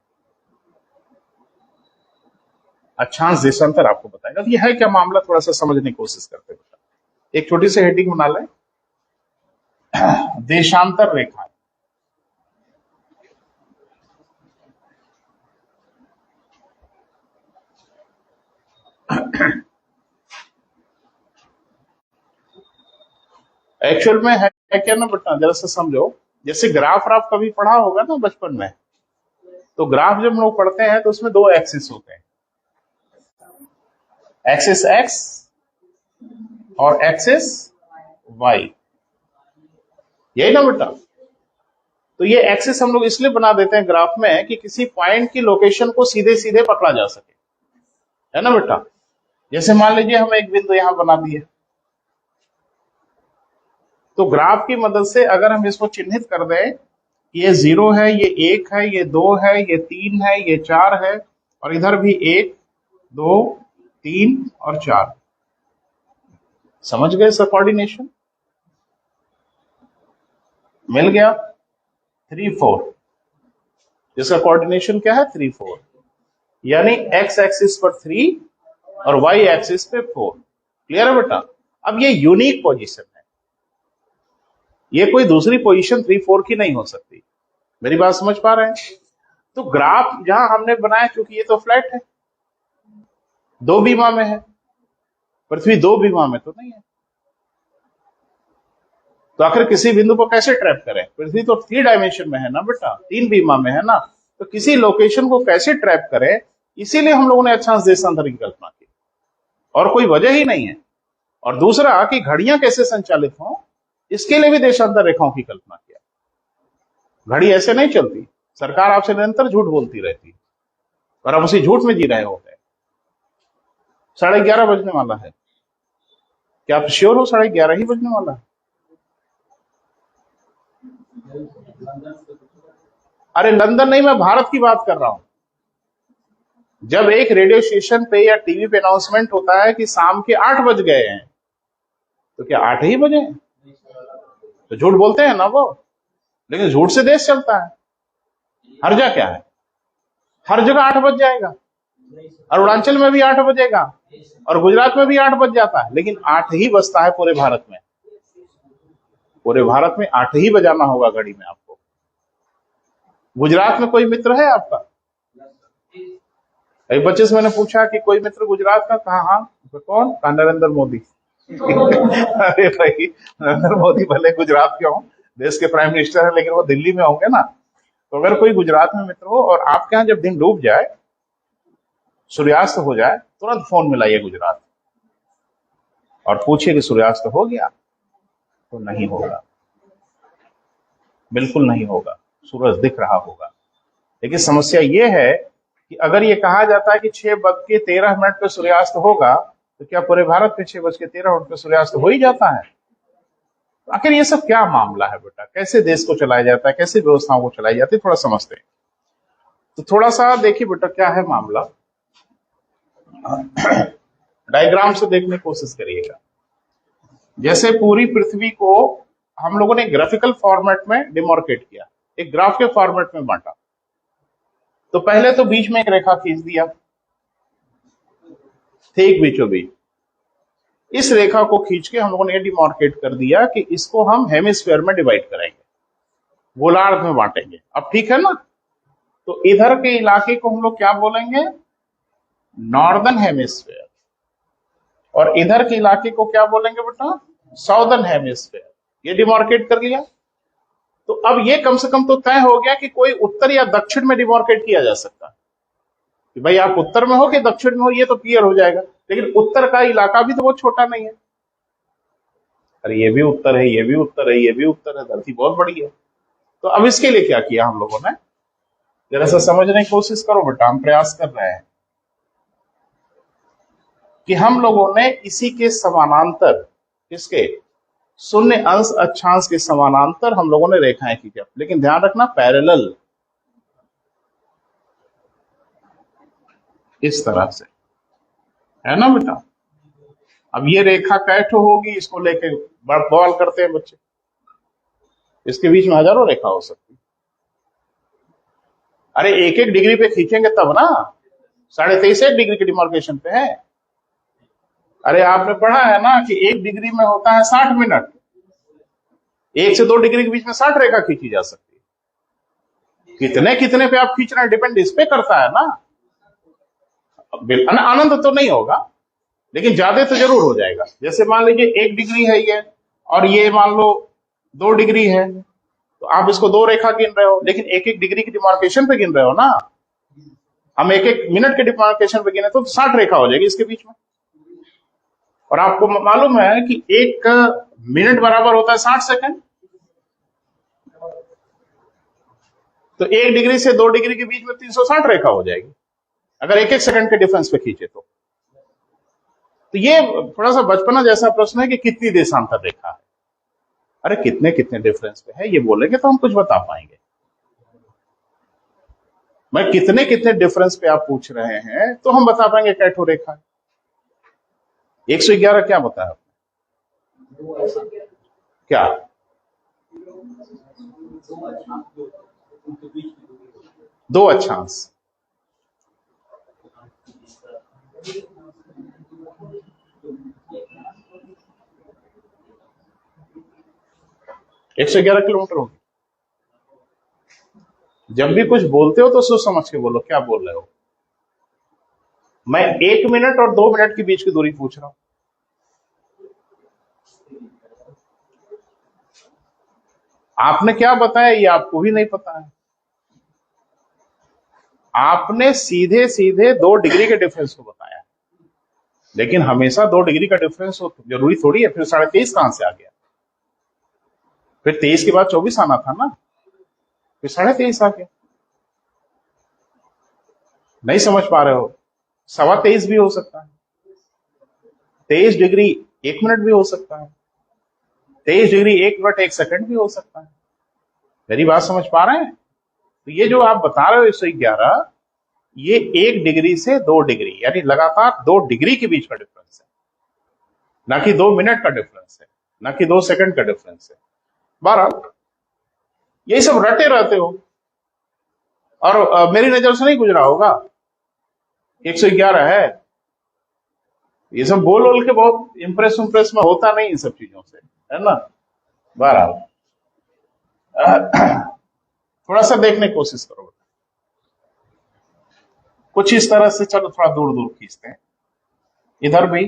Speaker 1: अक्षांश देशांतर आपको बताएगा। तो ये है क्या मामला, थोड़ा सा समझने की कोशिश करते हैं। एक छोटी सी हेडिंग बना लें, देशांतर रेखा। एक्चुअल में है क्या ना बेटा, जरा सा समझो। जैसे ग्राफ राफ कभी पढ़ा होगा ना बचपन में, तो ग्राफ जब हम लोग पढ़ते हैं तो उसमें 2 एक्सिस होते हैं, एक्सिस एक्स और एक्सिस वाई, यही ना बेटा। तो ये एक्सिस हम लोग इसलिए बना देते हैं ग्राफ में कि किसी पॉइंट की लोकेशन को सीधे सीधे पकड़ा जा सके, है ना बेटा। जैसे मान लीजिए हम एक बिंदु यहां बना दिए, तो ग्राफ की मदद से अगर हम इसको चिन्हित कर दें कि ये 0 है, ये 1 है, ये 2 है, ये 3 है, ये 4 है, और इधर भी 1 2 3 और 4, समझ गए इसका कोऑर्डिनेशन मिल गया। 3 4, जिसका कोऑर्डिनेशन क्या है 3 4, यानी एक्स एक्सिस पर 3 और वाई एक्सिस पे 4। क्लियर है बेटा। अब ये यूनिक पोजीशन है, ये कोई दूसरी पोजीशन 3 4 की नहीं हो सकती। मेरी बात समझ पा रहे हैं। तो ग्राफ जहां हमने बनाया, क्योंकि ये तो फ्लैट है, 2 बीमा में है, पृथ्वी 2 बीमा में तो नहीं है, तो आखिर किसी बिंदु को कैसे ट्रैप करें। पृथ्वी तो 3 डायमेंशन में है ना बेटा, 3 बीमा में है ना, तो किसी लोकेशन को कैसे ट्रैप करें, इसीलिए हम लोगों ने अक्षांश देशांतर की कल्पना की, और कोई वजह ही नहीं है। और दूसरा कि घड़ियां कैसे संचालित हों, इसके लिए भी देशांतर रेखाओं की कल्पना किया। घड़ी ऐसे नहीं चलती, सरकार आपसे निरंतर झूठ बोलती रहती है और आप उसी झूठ में जी रहे होते हैं। 11:30 बजने वाला है, क्या आप श्योर हो 11:30 ही बजने वाला है? अरे लंदन नहीं, मैं भारत की बात कर रहा हूं। जब एक रेडियो स्टेशन पे या टीवी पे अनाउंसमेंट होता है कि शाम के 8 बज गए हैं, तो क्या 8 ही बजे हैं? तो झूठ बोलते हैं ना वो, लेकिन झूठ से देश चलता है। हर जगह क्या है, हर जगह 8 बज जाएगा, अरुणाचल में भी 8 बजेगा और गुजरात में भी 8 बज जाता है, लेकिन 8 ही बजता है पूरे भारत में। पूरे भारत में 8 ही बजाना होगा घड़ी में आपको। गुजरात में कोई मित्र है आपका? एक बच्चे से मैंने पूछा कि कोई मित्र गुजरात का, कहा हाँ। तो कौन? कहा नरेंद्र मोदी। अरे भाई, नरेंद्र मोदी भले गुजरात के हों, देश के प्राइम मिनिस्टर है, लेकिन वो दिल्ली में होंगे ना। तो अगर कोई गुजरात में मित्र हो और आपके यहाँ जब दिन डूब जाए, सूर्यास्त हो जाए, तुरंत फोन मिलाइए गुजरात और पूछिए कि सूर्यास्त हो गया। तो नहीं होगा, बिल्कुल नहीं होगा, सूरज दिख रहा होगा। लेकिन समस्या ये है कि अगर ये कहा जाता है कि 6:13 पे सूर्यास्त होगा, तो क्या पूरे भारत में 6:13 पे सूर्यास्त हो ही जाता है? तो आखिर ये सब क्या मामला है बेटा, कैसे देश को चलाया जाता है, कैसे व्यवस्थाओं को चलाई जाती है, थोड़ा समझते हैं। तो थोड़ा सा देखिए बेटा क्या है मामला, डायग्राम से देखने की कोशिश करिएगा। जैसे पूरी पृथ्वी को हम लोगों ने ग्राफिकल फॉर्मेट में डिमार्केट किया, एक ग्राफ के फॉर्मेट में बांटा। तो पहले तो बीच में एक रेखा खींच दिया, ठीक बीचों बीच। इस रेखा को खींच के हम लोगों ने डिमार्केट कर दिया कि इसको हम हेमिस्फीयर में डिवाइड करेंगे, गोलार्ध में बांटेंगे। अब ठीक है ना। तो इधर के इलाके को हम लोग क्या बोलेंगे? Northern hemisphere. और इधर के इलाके को क्या बोलेंगे बेटा? Southern hemisphere. ये डिमार्केट कर लिया। तो अब ये कम से कम तो तय हो गया कि कोई उत्तर या दक्षिण में डिमार्केट किया जा सकता है, कि भाई आप उत्तर में हो कि दक्षिण में हो, ये तो क्लियर हो जाएगा। लेकिन उत्तर का इलाका भी तो बहुत छोटा नहीं है। अरे ये भी उत्तर है, ये भी उत्तर है, ये भी उत्तर है, धरती बहुत बड़ी है। तो अब इसके लिए क्या किया हम लोगों ने, जरा सा समझने की कोशिश करो बेटा, हम प्रयास कर रहे हैं कि हम लोगों ने इसी के समानांतर, किसके? 0 अंश अक्षांश के समानांतर हम लोगों ने रेखाएं खींचा। लेकिन ध्यान रखना पैरेलल, इस तरह से, है ना बेटा। अब ये रेखा कैठो होगी, इसको लेके बवाल करते हैं बच्चे। इसके बीच में हजारों रेखा हो सकती। अरे 1-1 डिग्री पे खींचेंगे तब ना, 23.5 डिग्री की डिमार्केशन पे है। अरे आपने पढ़ा है ना कि 1 डिग्री में होता है 60 मिनट। 1 से 2 डिग्री के बीच में 60 रेखा खींची जा सकती है। कितने कितने पे आप खींच रहे हैं, डिपेंड इस पे करता है ना। आनंद तो नहीं होगा, लेकिन ज्यादा तो जरूर हो जाएगा। जैसे मान लीजिए 1 डिग्री है ये, और ये मान लो 2 डिग्री है, तो आप इसको 2 रेखा गिन रहे हो, लेकिन 1-1 डिग्री की डिमार्केशन पे गिन रहे हो ना। हम 1-1 मिनट के डिमार्केशन पे गिने तो 60 रेखा हो जाएगी इसके बीच में। और आपको मालूम है कि 1 मिनट बराबर होता है 60 सेकंड। तो 1 डिग्री से 2 डिग्री के बीच में 360 रेखा हो जाएगी अगर 1-1 सेकंड के डिफरेंस पे खींचे तो ये थोड़ा सा बचपना जैसा प्रश्न है कि कितनी देशांतर रेखा है। अरे कितने कितने डिफरेंस पे है ये बोलेंगे तो हम कुछ बता पाएंगे। मैं कितने कितने डिफरेंस पे आप पूछ रहे हैं तो हम बता पाएंगे कैठो रेखा है। 111 क्या बताया आपने? क्या? दो अक्षांश। एक 111 किलोमीटर होगी। जब भी कुछ बोलते हो तो सोच समझ के बोलो क्या बोल रहे हो। मैं 1 मिनट और 2 मिनट के बीच की दूरी पूछ रहा हूं। आपने क्या बताया ये आपको भी नहीं पता है। आपने सीधे सीधे 2 डिग्री के डिफरेंस को बताया, लेकिन हमेशा 2 डिग्री का डिफरेंस हो जरूरी थोड़ी है। फिर 23.5 कहां से आ गया? फिर 23 के बाद 24 आना था ना, फिर 23.5 आ गया। नहीं समझ पा रहे हो? 23.25 भी हो सकता है, 23 डिग्री 1 मिनट भी हो सकता है, 23 डिग्री 1 मिनट 1 सेकंड भी हो सकता है। मेरी बात समझ पा रहे हैं? तो ये जो आप बता रहे हो 111, ये 1 डिग्री से 2 डिग्री यानी लगातार 2 डिग्री के बीच का डिफरेंस है, ना कि 2 मिनट का डिफरेंस है, ना कि 2 सेकंड का डिफरेंस है। बहरहाल यही सब रटे रहते हो और मेरी नजर से नहीं गुजरा होगा 111 है। ये सब बोल के बहुत इंप्रेस में होता नहीं इन सब चीजों से, है ना। बहरहाल थोड़ा सा देखने की कोशिश करो। कुछ इस तरह से, चलो थोड़ा दूर दूर खींचते हैं, इधर भी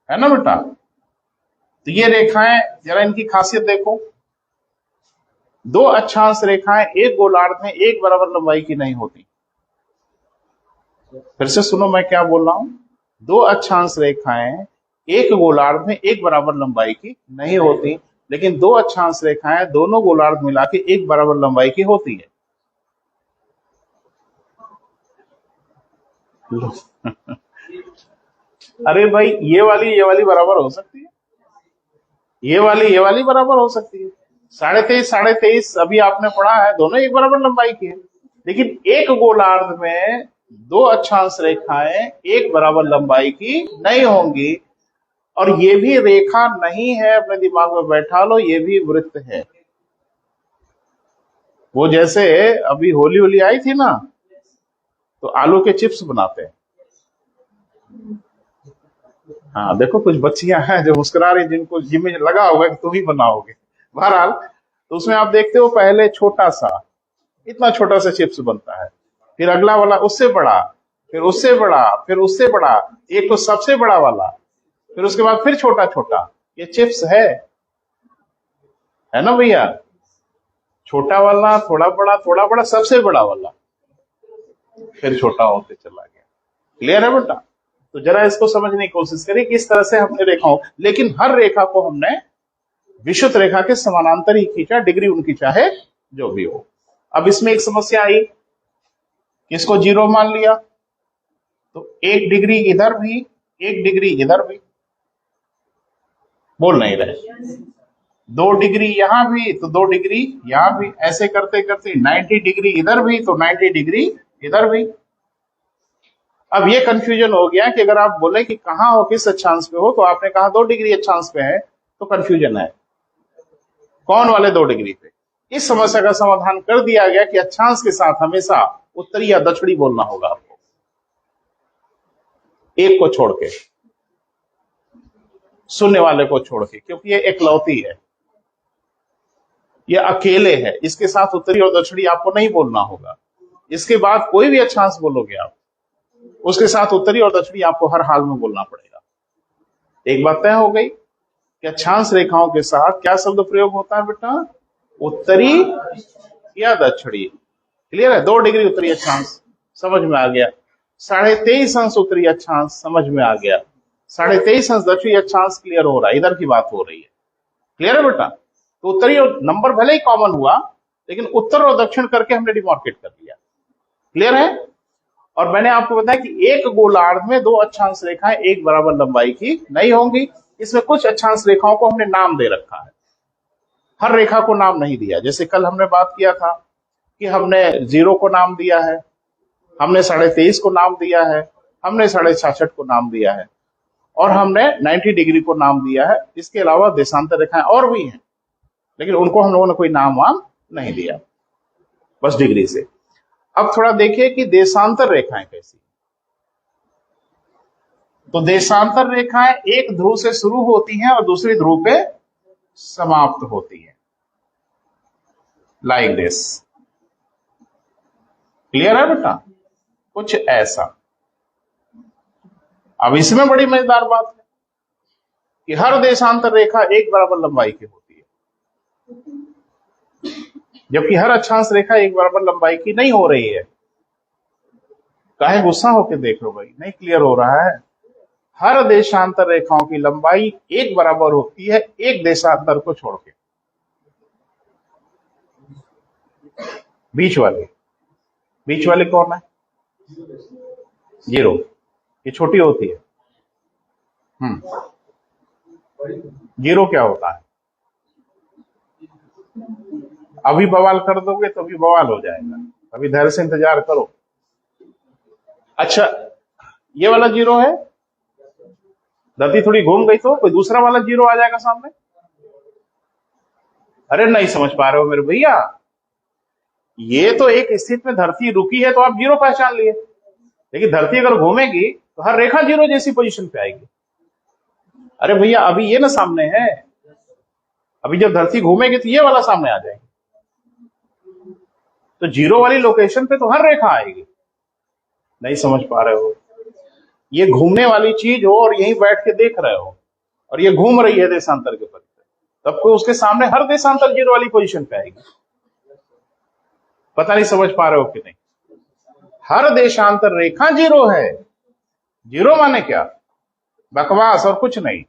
Speaker 1: है ना बेटा। तो ये रेखाएं जरा इनकी खासियत देखो। 2 अक्षांश रेखाएं एक गोलार्ध में एक बराबर लंबाई की नहीं होती। फिर से सुनो मैं क्या बोल रहा हूं। 2 अक्षांश रेखाएं एक गोलार्ध में एक बराबर लंबाई की नहीं होती, लेकिन 2 अक्षांश रेखाएं दोनों गोलार्ध मिला के एक बराबर लंबाई की होती है। अरे भाई ये वाली बराबर हो सकती है, ये वाली बराबर हो सकती है। 23.5 अभी आपने पढ़ा है, दोनों एक बराबर लंबाई की है। लेकिन एक गोलार्ध में 2 अक्षांश रेखाएं एक बराबर लंबाई की नहीं होंगी। और ये भी रेखा नहीं है, अपने दिमाग में बैठा लो, ये भी वृत्त है। वो जैसे अभी होली आई थी ना, तो आलू के चिप्स बनाते हैं। हाँ देखो कुछ बच्चियां हैं जो मुस्कुरा रही, जिनको जिम्मे लगा होगा कि तुम ही बनाओगे। बहरहाल तो उसमें आप देखते हो पहले छोटा सा, इतना छोटा सा चिप्स बनता है, फिर अगला वाला उससे बड़ा, फिर उससे बड़ा, फिर उससे बड़ा, एक तो सबसे बड़ा वाला, फिर उसके बाद फिर छोटा छोटा। ये चिप्स है ना भैया। छोटा वाला, थोड़ा बड़ा, सबसे बड़ा वाला, फिर छोटा होते चला गया। क्लियर है बेटा? तो जरा इसको समझने की कोशिश करिए किस तरह से हमने रेखाओं, लेकिन हर रेखा को हमने विषुवत रेखा के समानांतर ही खींचा, डिग्री उनकी चाहे जो भी हो। अब इसमें एक समस्या आई, इसको 0 मान लिया तो 1 डिग्री इधर भी, 1 डिग्री इधर भी। बोल नहीं रहे। 2 डिग्री यहां भी तो 2 डिग्री यहां भी, ऐसे करते करते 90 डिग्री इधर भी तो 90 डिग्री इधर भी। अब ये कंफ्यूजन हो गया कि अगर आप बोले कि कहां हो, किस अक्षांश पे हो, तो आपने कहा 2 डिग्री अक्षांश पे है, तो कंफ्यूजन है कौन वाले 2 डिग्री पे। इस समस्या का समाधान कर दिया गया कि अक्षांश के साथ हमेशा उत्तरी या दक्षिणी बोलना होगा आपको, एक को छोड़ के, शून्य वाले को छोड़ के, क्योंकि ये एकलौती है, ये अकेले है। इसके साथ उत्तरी और दक्षिणी आपको नहीं बोलना होगा। इसके बाद कोई भी अक्षांश बोलोगे आप, उसके साथ उत्तरी और दक्षिणी आपको हर हाल में बोलना पड़ेगा। एक बात तय हो गई कि अक्षांश रेखाओं के साथ क्या शब्द प्रयोग होता है बेटा? उत्तरी या दक्षिणी। क्लियर है? 2 डिग्री उत्तरी अक्षांश समझ में आ गया, 23.5 अंश उत्तरी अक्षांश समझ में आ गया, 23.5 अंश दक्षिणी अक्षांश क्लियर हो रहा है, इधर की बात हो रही है। क्लियर है बेटा? तो उत्तरी और नंबर भले ही कॉमन हुआ, लेकिन उत्तर और दक्षिण करके हमने डिमार्केट कर लिया। क्लियर है? और मैंने आपको बताया कि एक गोलार्ध में दो अक्षांश रेखाएं एक बराबर लंबाई की नहीं होंगी। इसमें कुछ अक्षांश रेखाओं को हमने नाम दे रखा है, हर रेखा को नाम नहीं दिया। जैसे कल हमने बात किया था कि हमने 0 को नाम दिया है, हमने 23.5 को नाम दिया है, हमने 66.5 को नाम दिया है, और हमने 90 डिग्री को नाम दिया है। इसके अलावा देशांतर रेखाएं और भी हैं, लेकिन उनको हम लोगों ने कोई नाम वाम नहीं दिया, बस डिग्री से। अब थोड़ा देखिए कि देशांतर रेखाएं कैसी। तो देशांतर रेखाएं एक ध्रुव से शुरू होती हैं और दूसरी ध्रुव पे समाप्त होती है, लाइक दिस। क्लियर है बेटा? कुछ ऐसा। अब इसमें बड़ी मजेदार बात है कि हर देशांतर रेखा एक बराबर लंबाई की होती है, जबकि हर अक्षांश रेखा एक बराबर लंबाई की नहीं हो रही है। काहे गुस्सा होके देख लो भाई, नहीं क्लियर हो रहा है? हर देशांतर रेखाओं की लंबाई एक बराबर होती है, एक देशांतर को छोड़ के। बीच वाले कौन है? 0। ये छोटी होती है। 0 क्या होता है? अभी बवाल कर दोगे तो अभी बवाल हो जाएगा, अभी धैर्य से इंतजार करो। अच्छा, ये वाला 0 है। धरती थोड़ी घूम गई तो कोई दूसरा वाला 0 आ जाएगा सामने। अरे नहीं समझ पा रहे हो मेरे भैया, ये तो एक स्थिति में धरती रुकी है तो आप 0 पहचान लिए, लेकिन धरती अगर घूमेगी तो हर रेखा 0 जैसी पोजीशन पे आएगी। अरे भैया अभी ये ना सामने है, अभी जब धरती घूमेगी तो ये वाला सामने आ जाएगी, तो 0 वाली लोकेशन पे तो हर रेखा आएगी। नहीं समझ पा रहे हो? ये घूमने वाली चीज हो और यहीं बैठ के देख रहे हो और ये घूम रही है देशांतर के पथ पे, तब को उसके सामने हर देशांतर 0 वाली पोजीशन पे आएगी। पता नहीं समझ पा रहे हो कि नहीं? हर देशांतर रेखा 0 है। 0 माने क्या? बकवास और कुछ नहीं।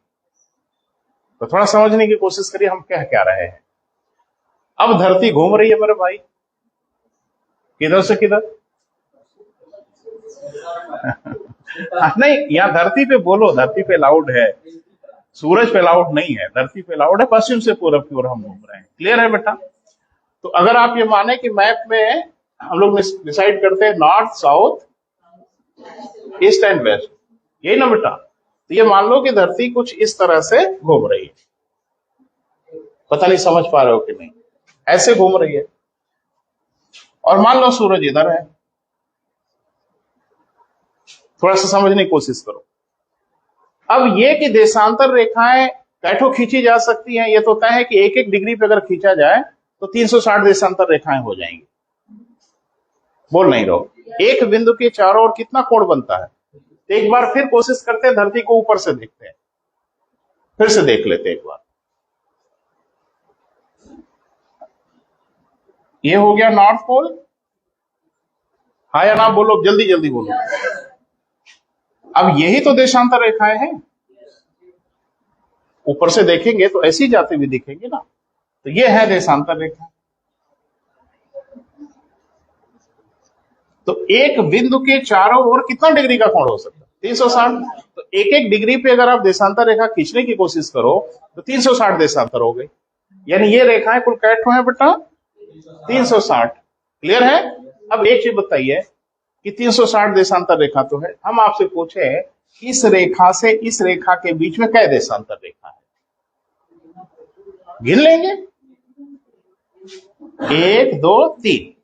Speaker 1: तो थोड़ा समझने की कोशिश करिए हम कह क्या रहे हैं। अब धरती घूम रही है मेरे भाई, किधर से किधर? नहीं, यहां धरती पे बोलो, धरती पे लाउड है, सूरज पे लाउड नहीं है, धरती पे लाउड है। पश्चिम से पूरब की ओर हम घूम रहे हैं। क्लियर है बेटा? तो अगर आप ये माने कि मैप में हम लोग डिसाइड करते हैं north, south, east and west, यही ना बेटा? तो ये मान लो कि धरती कुछ इस तरह से घूम रही है। पता नहीं समझ पा रहे हो कि नहीं? ऐसे घूम रही है, और मान लो सूरज इधर है। थोड़ा सा समझने की कोशिश करो। अब ये कि देशांतर रेखाएं कैठो खींची जा सकती हैं, ये तो तय है कि 1-1 डिग्री पे अगर खींचा जाए तो 360 देशांतर रेखाएं हो जाएंगी। बोल नहीं रहो? एक बिंदु के चारों ओर कितना कोण बनता है? एक बार फिर कोशिश करते हैं, धरती को ऊपर से देखते हैं, फिर से देख लेते हैं एक बार। ये हो गया नॉर्थ पोल। हाँ या ना बोलो, जल्दी जल्दी बोलो। अब यही तो देशांतर रेखाएं हैं। ऊपर से देखेंगे तो ऐसी जाती हुई दिखेंगी ना। तो ये है देशांतर रेखा। तो एक बिंदु के चारों ओर कितना डिग्री का कोण हो सकता है? 360। तो 1-1 डिग्री पे अगर आप देशांतर रेखा खींचने की कोशिश करो तो 360 देशांतर हो गई। यानी ये रेखाएं कुल कैठो है बेटा? 360। क्लियर है? अब एक चीज बताइए कि 360 देशांतर रेखा तो है, हम आपसे पूछे इस रेखा से इस रेखा के बीच में कै देशांतर रेखा है? गिन लेंगे। 1, 2, 3।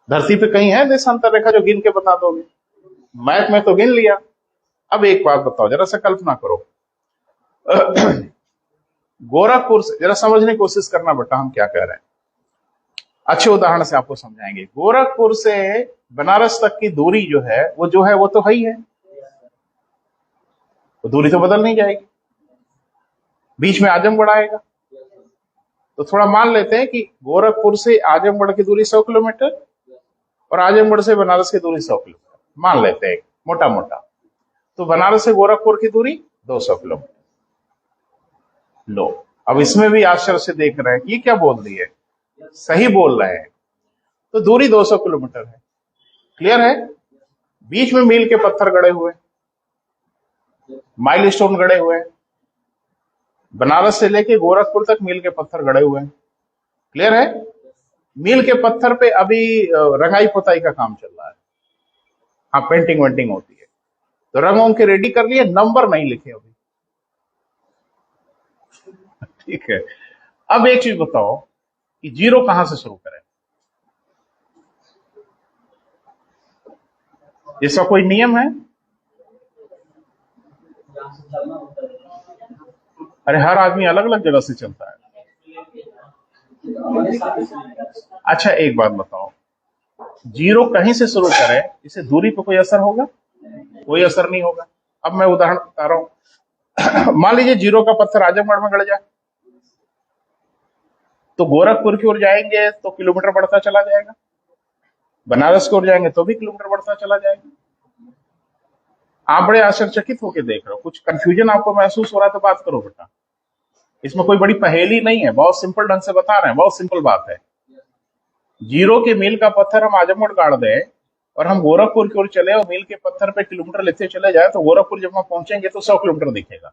Speaker 1: धरती पे कहीं है देशांतर रेखा जो गिन के बता दोगे? मैथ में तो गिन लिया। अब एक बात बताओ, जरा सा कल्पना करो। गोरखपुर से, जरा समझने की कोशिश करना बेटा हम क्या कह रहे हैं, अच्छे उदाहरण से आपको समझाएंगे। गोरखपुर से बनारस तक की दूरी जो है वो तो है ही है, वो दूरी तो बदल नहीं जाएगी। बीच में आजमगढ़ आएगा, तो थोड़ा मान लेते हैं कि गोरखपुर से आजमगढ़ की दूरी 100 किलोमीटर और आजमगढ़ से बनारस की दूरी 100 किलोमीटर मान लेते हैं मोटा मोटा। तो बनारस से गोरखपुर की दूरी 200 किलोमीटर। लो, अब इसमें भी आश्चर्य से देख रहे हैं कि ये क्या बोल रही है सही बोल रहे हैं। तो दूरी 200 किलोमीटर है। क्लियर है? बीच में मील के पत्थर गड़े हुए, माइल स्टोन गड़े हुए हैं। बनारस से लेके गोरखपुर तक मील के पत्थर गड़े हुए हैं। क्लियर है? मील के पत्थर पे अभी रंगाई पुताई का काम चल रहा है। हाँ, पेंटिंग वेंटिंग होती है। तो रंग वंग के रेडी कर लिए, नंबर नहीं लिखे अभी। ठीक है। अब एक चीज बताओ कि जीरो कहां से शुरू करें? इसका कोई नियम है?
Speaker 2: जहाँ से चलना होता है
Speaker 1: अरे हर आदमी अलग अलग जगह से चलता है।
Speaker 2: हमारे साथ से लेकर
Speaker 1: अच्छा एक बात बताओ, जीरो कहीं से शुरू करें, इससे दूरी पे कोई असर होगा? कोई असर नहीं होगा। अब मैं उदाहरण बता रहा हूं। मान लीजिए जीरो का पत्थर आजमगढ़ में गड़ जाए, तो गोरखपुर की ओर जाएंगे तो किलोमीटर बढ़ता चला जाएगा, बनारस की ओर जाएंगे तो भी किलोमीटर बढ़ता चला जाएगा। आप बड़े आश्चर्यचकित होकर देख रहे हो, कुछ कंफ्यूजन आपको महसूस हो रहा है तो बात करो बेटा। इसमें कोई बड़ी पहेली नहीं है, बहुत सिंपल ढंग से बता रहे हैं, बहुत सिंपल बात है। जीरो के मील का पत्थर हम आजमगढ़ गाड़ दें और हम गोरखपुर की ओर चले और मील के पत्थर पे किलोमीटर लेते चले जाए, तो गोरखपुर जब हम पहुंचेंगे तो 100 किलोमीटर दिखेगा,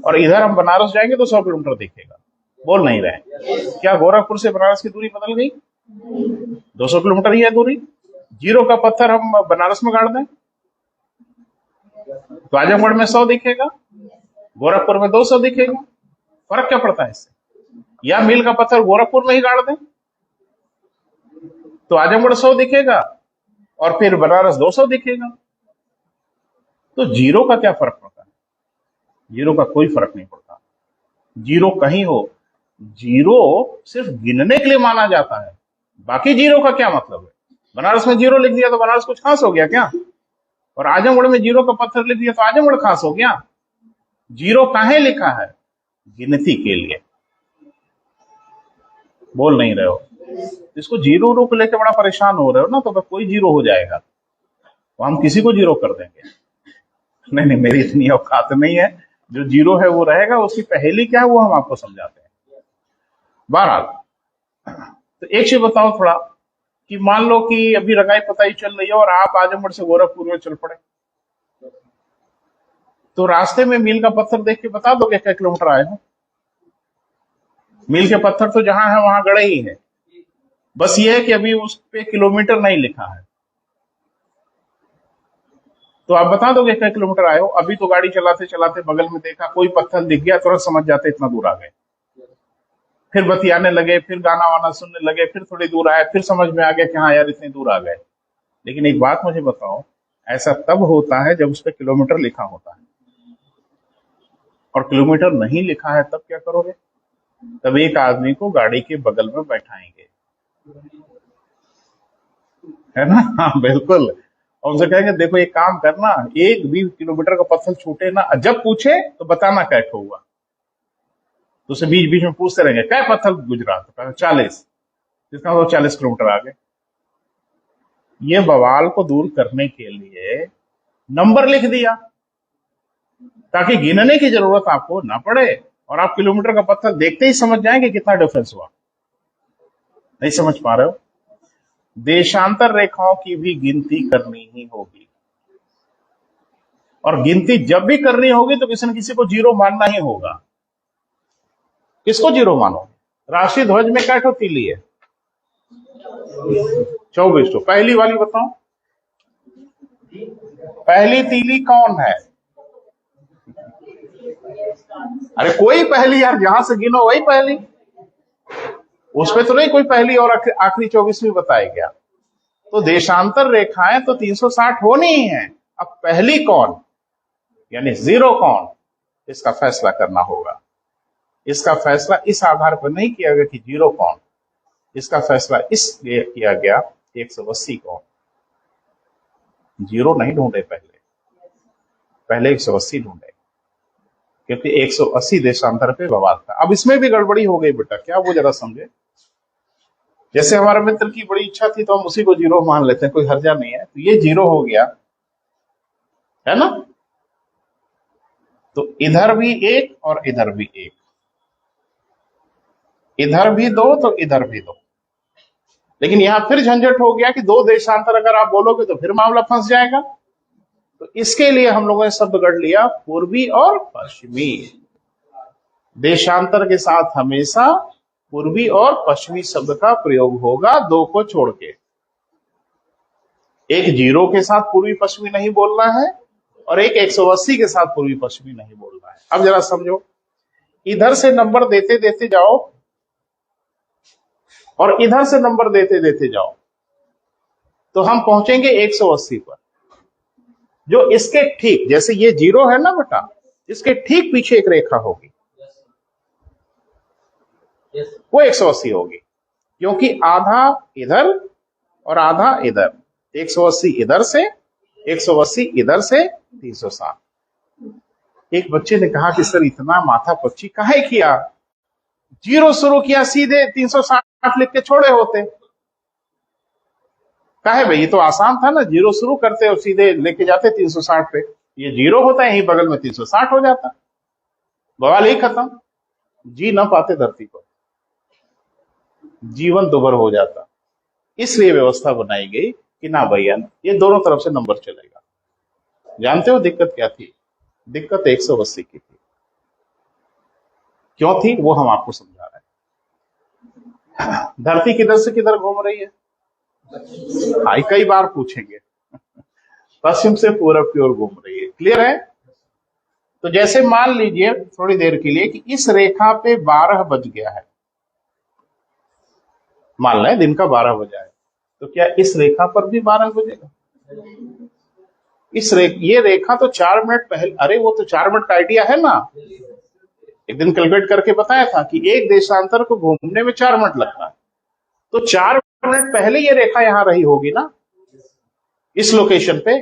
Speaker 1: और इधर हम बनारस जाएंगे तो 100 किलोमीटर दिखेगा। बोल नहीं रहे? क्या गोरखपुर से बनारस की दूरी बदल गई? 200 किलोमीटर ही है दूरी। जीरो का पत्थर हम बनारस में गाड़ दें तो आजमगढ़ में 100 दिखेगा, गोरखपुर में 200 दिखेगा। फर्क क्या पड़ता है इससे? या मील का पत्थर गोरखपुर में ही गाड़ दें तो आजमगढ़ 100 दिखेगा और फिर बनारस 200 दिखेगा। तो जीरो का क्या फर्क पड़ता है? जीरो का कोई फर्क नहीं पड़ता। जीरो कहीं हो, जीरो सिर्फ गिनने के लिए माना जाता है। बाकी जीरो का क्या मतलब है? बनारस में जीरो लिख दिया तो बनारस कुछ खास हो गया क्या? और आजमगढ़ में जीरो का पत्थर लिख दिया तो आजमगढ़ खास हो गया? जीरो काहे लिखा है? गिनती के लिए। बोल नहीं रहे हो? इसको जीरो रूप लेके बड़ा परेशान हो रहे हो ना, तो कोई जीरो हो जाएगा तो हम किसी को जीरो कर देंगे। नहीं नहीं, मेरी इतनी औकात नहीं है। जो जीरो है वो रहेगा, उसकी पहेली क्या है वो हम आपको समझाते हैं। बहरहाल, तो एक चीज बताओ थोड़ा, कि मान लो कि अभी रंगाई पताई चल रही है और आप आजमगढ़ से गोरखपुर में चल पड़े, तो रास्ते में मील का पत्थर देख के बता दोगे क्या किलोमीटर आए हो? मील के पत्थर तो जहां है वहां गड़े ही है, बस ये है कि अभी उस पे किलोमीटर नहीं लिखा है। तो आप बता दोगे क्या किलोमीटर आए हो? अभी तो गाड़ी चलाते चलाते बगल में देखा, कोई पत्थर दिख गया, तुरंत समझ जाते इतना दूर आ गए। फिर बतियाने लगे, फिर गाना वाना सुनने लगे, फिर थोड़ी दूर आए, फिर समझ में आ गया कि हाँ यार इतनी दूर आ गए। लेकिन एक बात मुझे बताओ, ऐसा तब होता है जब उस पर किलोमीटर लिखा होता है, और किलोमीटर नहीं लिखा है तब क्या करोगे? तब एक आदमी को गाड़ी के बगल में बैठाएंगे, है ना? हाँ बिल्कुल। और उनसे कहेंगे देखो एक काम करना, एक भी किलोमीटर का पत्थर छूटे ना, जब पूछे तो बताना क्या हुआ। तो उसे बीच बीच में पूछते रहेंगे क्या पत्थर गुजरा, तो कहा 40, जिसका मतलब 40 किलोमीटर आगे। ये बवाल को दूर करने के लिए नंबर लिख दिया, ताकि गिनने की जरूरत आपको ना पड़े और आप किलोमीटर का पत्थर देखते ही समझ जाएंगे कितना डिफरेंस हुआ। नहीं समझ पा रहे हो? देशांतर रेखाओं की भी गिनती करनी ही होगी, और गिनती जब भी करनी होगी तो किसी न किसी को जीरो मानना ही होगा। किसको जीरो मानो? राष्ट्रीय ध्वज में क्या तीली है? 24। तो पहली वाली बताओ, पहली तीली कौन है? अरे कोई पहली यार, जहां से गिनो वही पहली। उसमें तो नहीं कोई पहली और आखिरी 24वीं बताया गया। तो देशांतर रेखाएं तो 360 होनी ही है। अब पहली कौन, यानी जीरो कौन, इसका फैसला करना होगा। इसका फैसला इस आधार पर नहीं किया गया कि जीरो कौन, इसका फैसला इसलिए किया गया 180 कौन। जीरो नहीं ढूंढे पहले 180 ढूंढे, क्योंकि 180 देशांतर पे बवाल था। अब इसमें भी गड़बड़ी हो गई बेटा, क्या वो जरा समझे। जैसे हमारे मित्र की बड़ी इच्छा थी तो हम उसी को जीरो मान लेते हैं, कोई हर्जा नहीं है। तो ये जीरो हो गया, है ना? तो इधर भी एक और इधर भी एक, इधर भी दो तो इधर भी दो। लेकिन यहां फिर झंझट हो गया कि दो देशांतर अगर आप बोलोगे तो फिर मामला फंस जाएगा। तो इसके लिए हम लोगों ने शब्द गढ़ लिया पूर्वी और पश्चिमी। देशांतर के साथ हमेशा पूर्वी और पश्चिमी शब्द का प्रयोग होगा, दो को छोड़ के। एक 0 के साथ पूर्वी पश्चिमी नहीं बोलना है और एक 180 के साथ पूर्वी पश्चिमी नहीं बोलना है। अब जरा समझो, इधर से नंबर देते देते जाओ और इधर से नंबर देते देते जाओ तो हम पहुंचेंगे 180 पर। जो इसके ठीक, जैसे ये 0 है ना बेटा, इसके ठीक पीछे एक रेखा होगी, वो 180 होगी, क्योंकि आधा इधर और आधा इधर। 180 इधर से, 180 इधर से 360। एक बच्चे ने कहा कि सर इतना माथा पच्ची काहे किया, 0 शुरू किया, सीधे 360 लिख के छोड़े होते। काहे भाई, ये तो आसान था ना, 0 शुरू करते और सीधे लेके जाते 360 पे। ये 0 होता है, यही बगल में 360 हो जाता, बवाल ही खत्म। जी ना पाते धरती पर, जीवन दुभर हो जाता। इसलिए व्यवस्था बनाई गई कि ना भैया, ये दोनों तरफ से नंबर चलेगा। जानते हो दिक्कत क्या थी? दिक्कत 180 की थी। क्यों थी वो हम आपको समझा रहे हैं। धरती किधर से किधर घूम रही है? हाई कई बार पूछेंगे। पश्चिम से पूरब की ओर घूम रही है। क्लियर है? तो जैसे मान लीजिए थोड़ी देर के लिए कि इस रेखा पे 12 बज गया है, मान लें दिन का 12 बजा है, तो क्या इस रेखा पर भी 12 बजेगा? ये रेखा तो 4 मिनट पहले, अरे वो तो 4 मिनट का आइडिया है ना, एक दिन कैलकुलेट करके बताया था कि एक देशांतर को घूमने में 4 मिनट लगता है। तो 4 मिनट पहले ये रेखा यहां रही होगी ना, इस लोकेशन पे।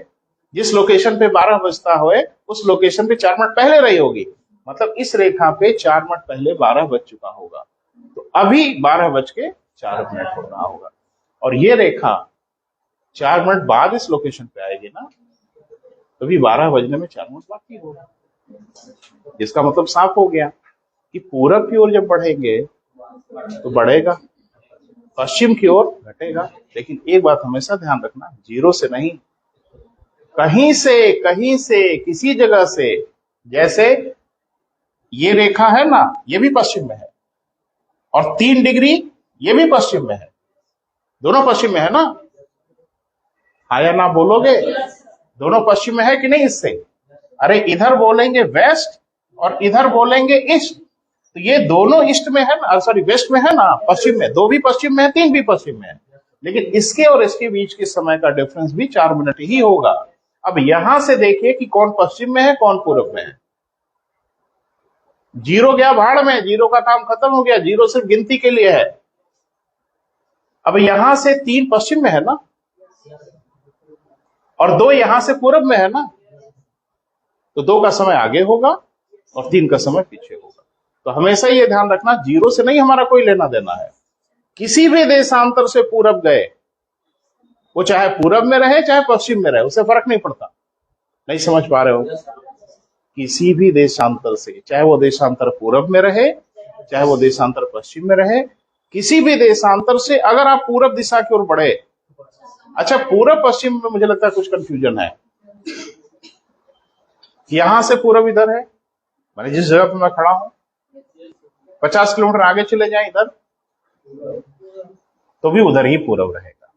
Speaker 1: जिस लोकेशन पे 12 बजता होए उस लोकेशन पे 4 मिनट पहले रही होगी। मतलब इस रेखा पे 4 मिनट पहले 12 बज चुका होगा, तो अभी 12:04 हो रहा होगा। और ये रेखा 4 मिनट बाद इस लोकेशन पे आएगी ना, तो भी 12 बजने में 4 मिनट बाकी होगा। इसका मतलब साफ हो गया कि पूरब की ओर जब बढ़ेंगे तो बढ़ेगा, पश्चिम की ओर घटेगा। लेकिन एक बात हमेशा ध्यान रखना, 0 से नहीं, कहीं से किसी जगह से। जैसे ये रेखा है ना, ये भी पश्चिम में है, और 3 डिग्री ये भी पश्चिम में है, दोनों पश्चिम में है ना। हाँ या ना बोलोगे? दोनों पश्चिम में है कि नहीं? इससे अरे इधर बोलेंगे वेस्ट और इधर बोलेंगे ईस्ट, तो ये दोनों ईस्ट में है ना, सॉरी वेस्ट में है ना, पश्चिम में। 2 भी पश्चिम में है, 3 भी पश्चिम में है, लेकिन इसके और इसके बीच के समय का डिफरेंस भी 4 मिनट ही होगा। अब यहां से देखिए कि कौन पश्चिम में है कौन पूरब में है। 0 गया भाड़ में, 0 का काम खत्म हो गया, 0 सिर्फ गिनती के लिए है। अब यहां से 3 पश्चिम में है ना, और 2 यहां से पूरब में है ना, तो 2 का समय आगे होगा और 3 का समय पीछे होगा। तो हमेशा ये ध्यान रखना, 0 से नहीं हमारा कोई लेना देना है। किसी भी देशांतर से पूरब गए, वो चाहे पूरब में रहे चाहे पश्चिम में रहे, उसे फर्क नहीं पड़ता। नहीं समझ पा रहे हो? किसी भी देशांतर से, चाहे वो देशांतर पूरब में रहे चाहे वो देशांतर पश्चिम में रहे, किसी भी देशांतर से अगर आप पूरब दिशा की ओर बढ़े। अच्छा, पूरब पश्चिम में मुझे लगता है कुछ कंफ्यूजन है। यहां से पूरब इधर है, मैंने जिस जगह पे मैं खड़ा हूं, 50 किलोमीटर आगे चले जाए इधर, तो भी उधर ही पूरब रहेगा।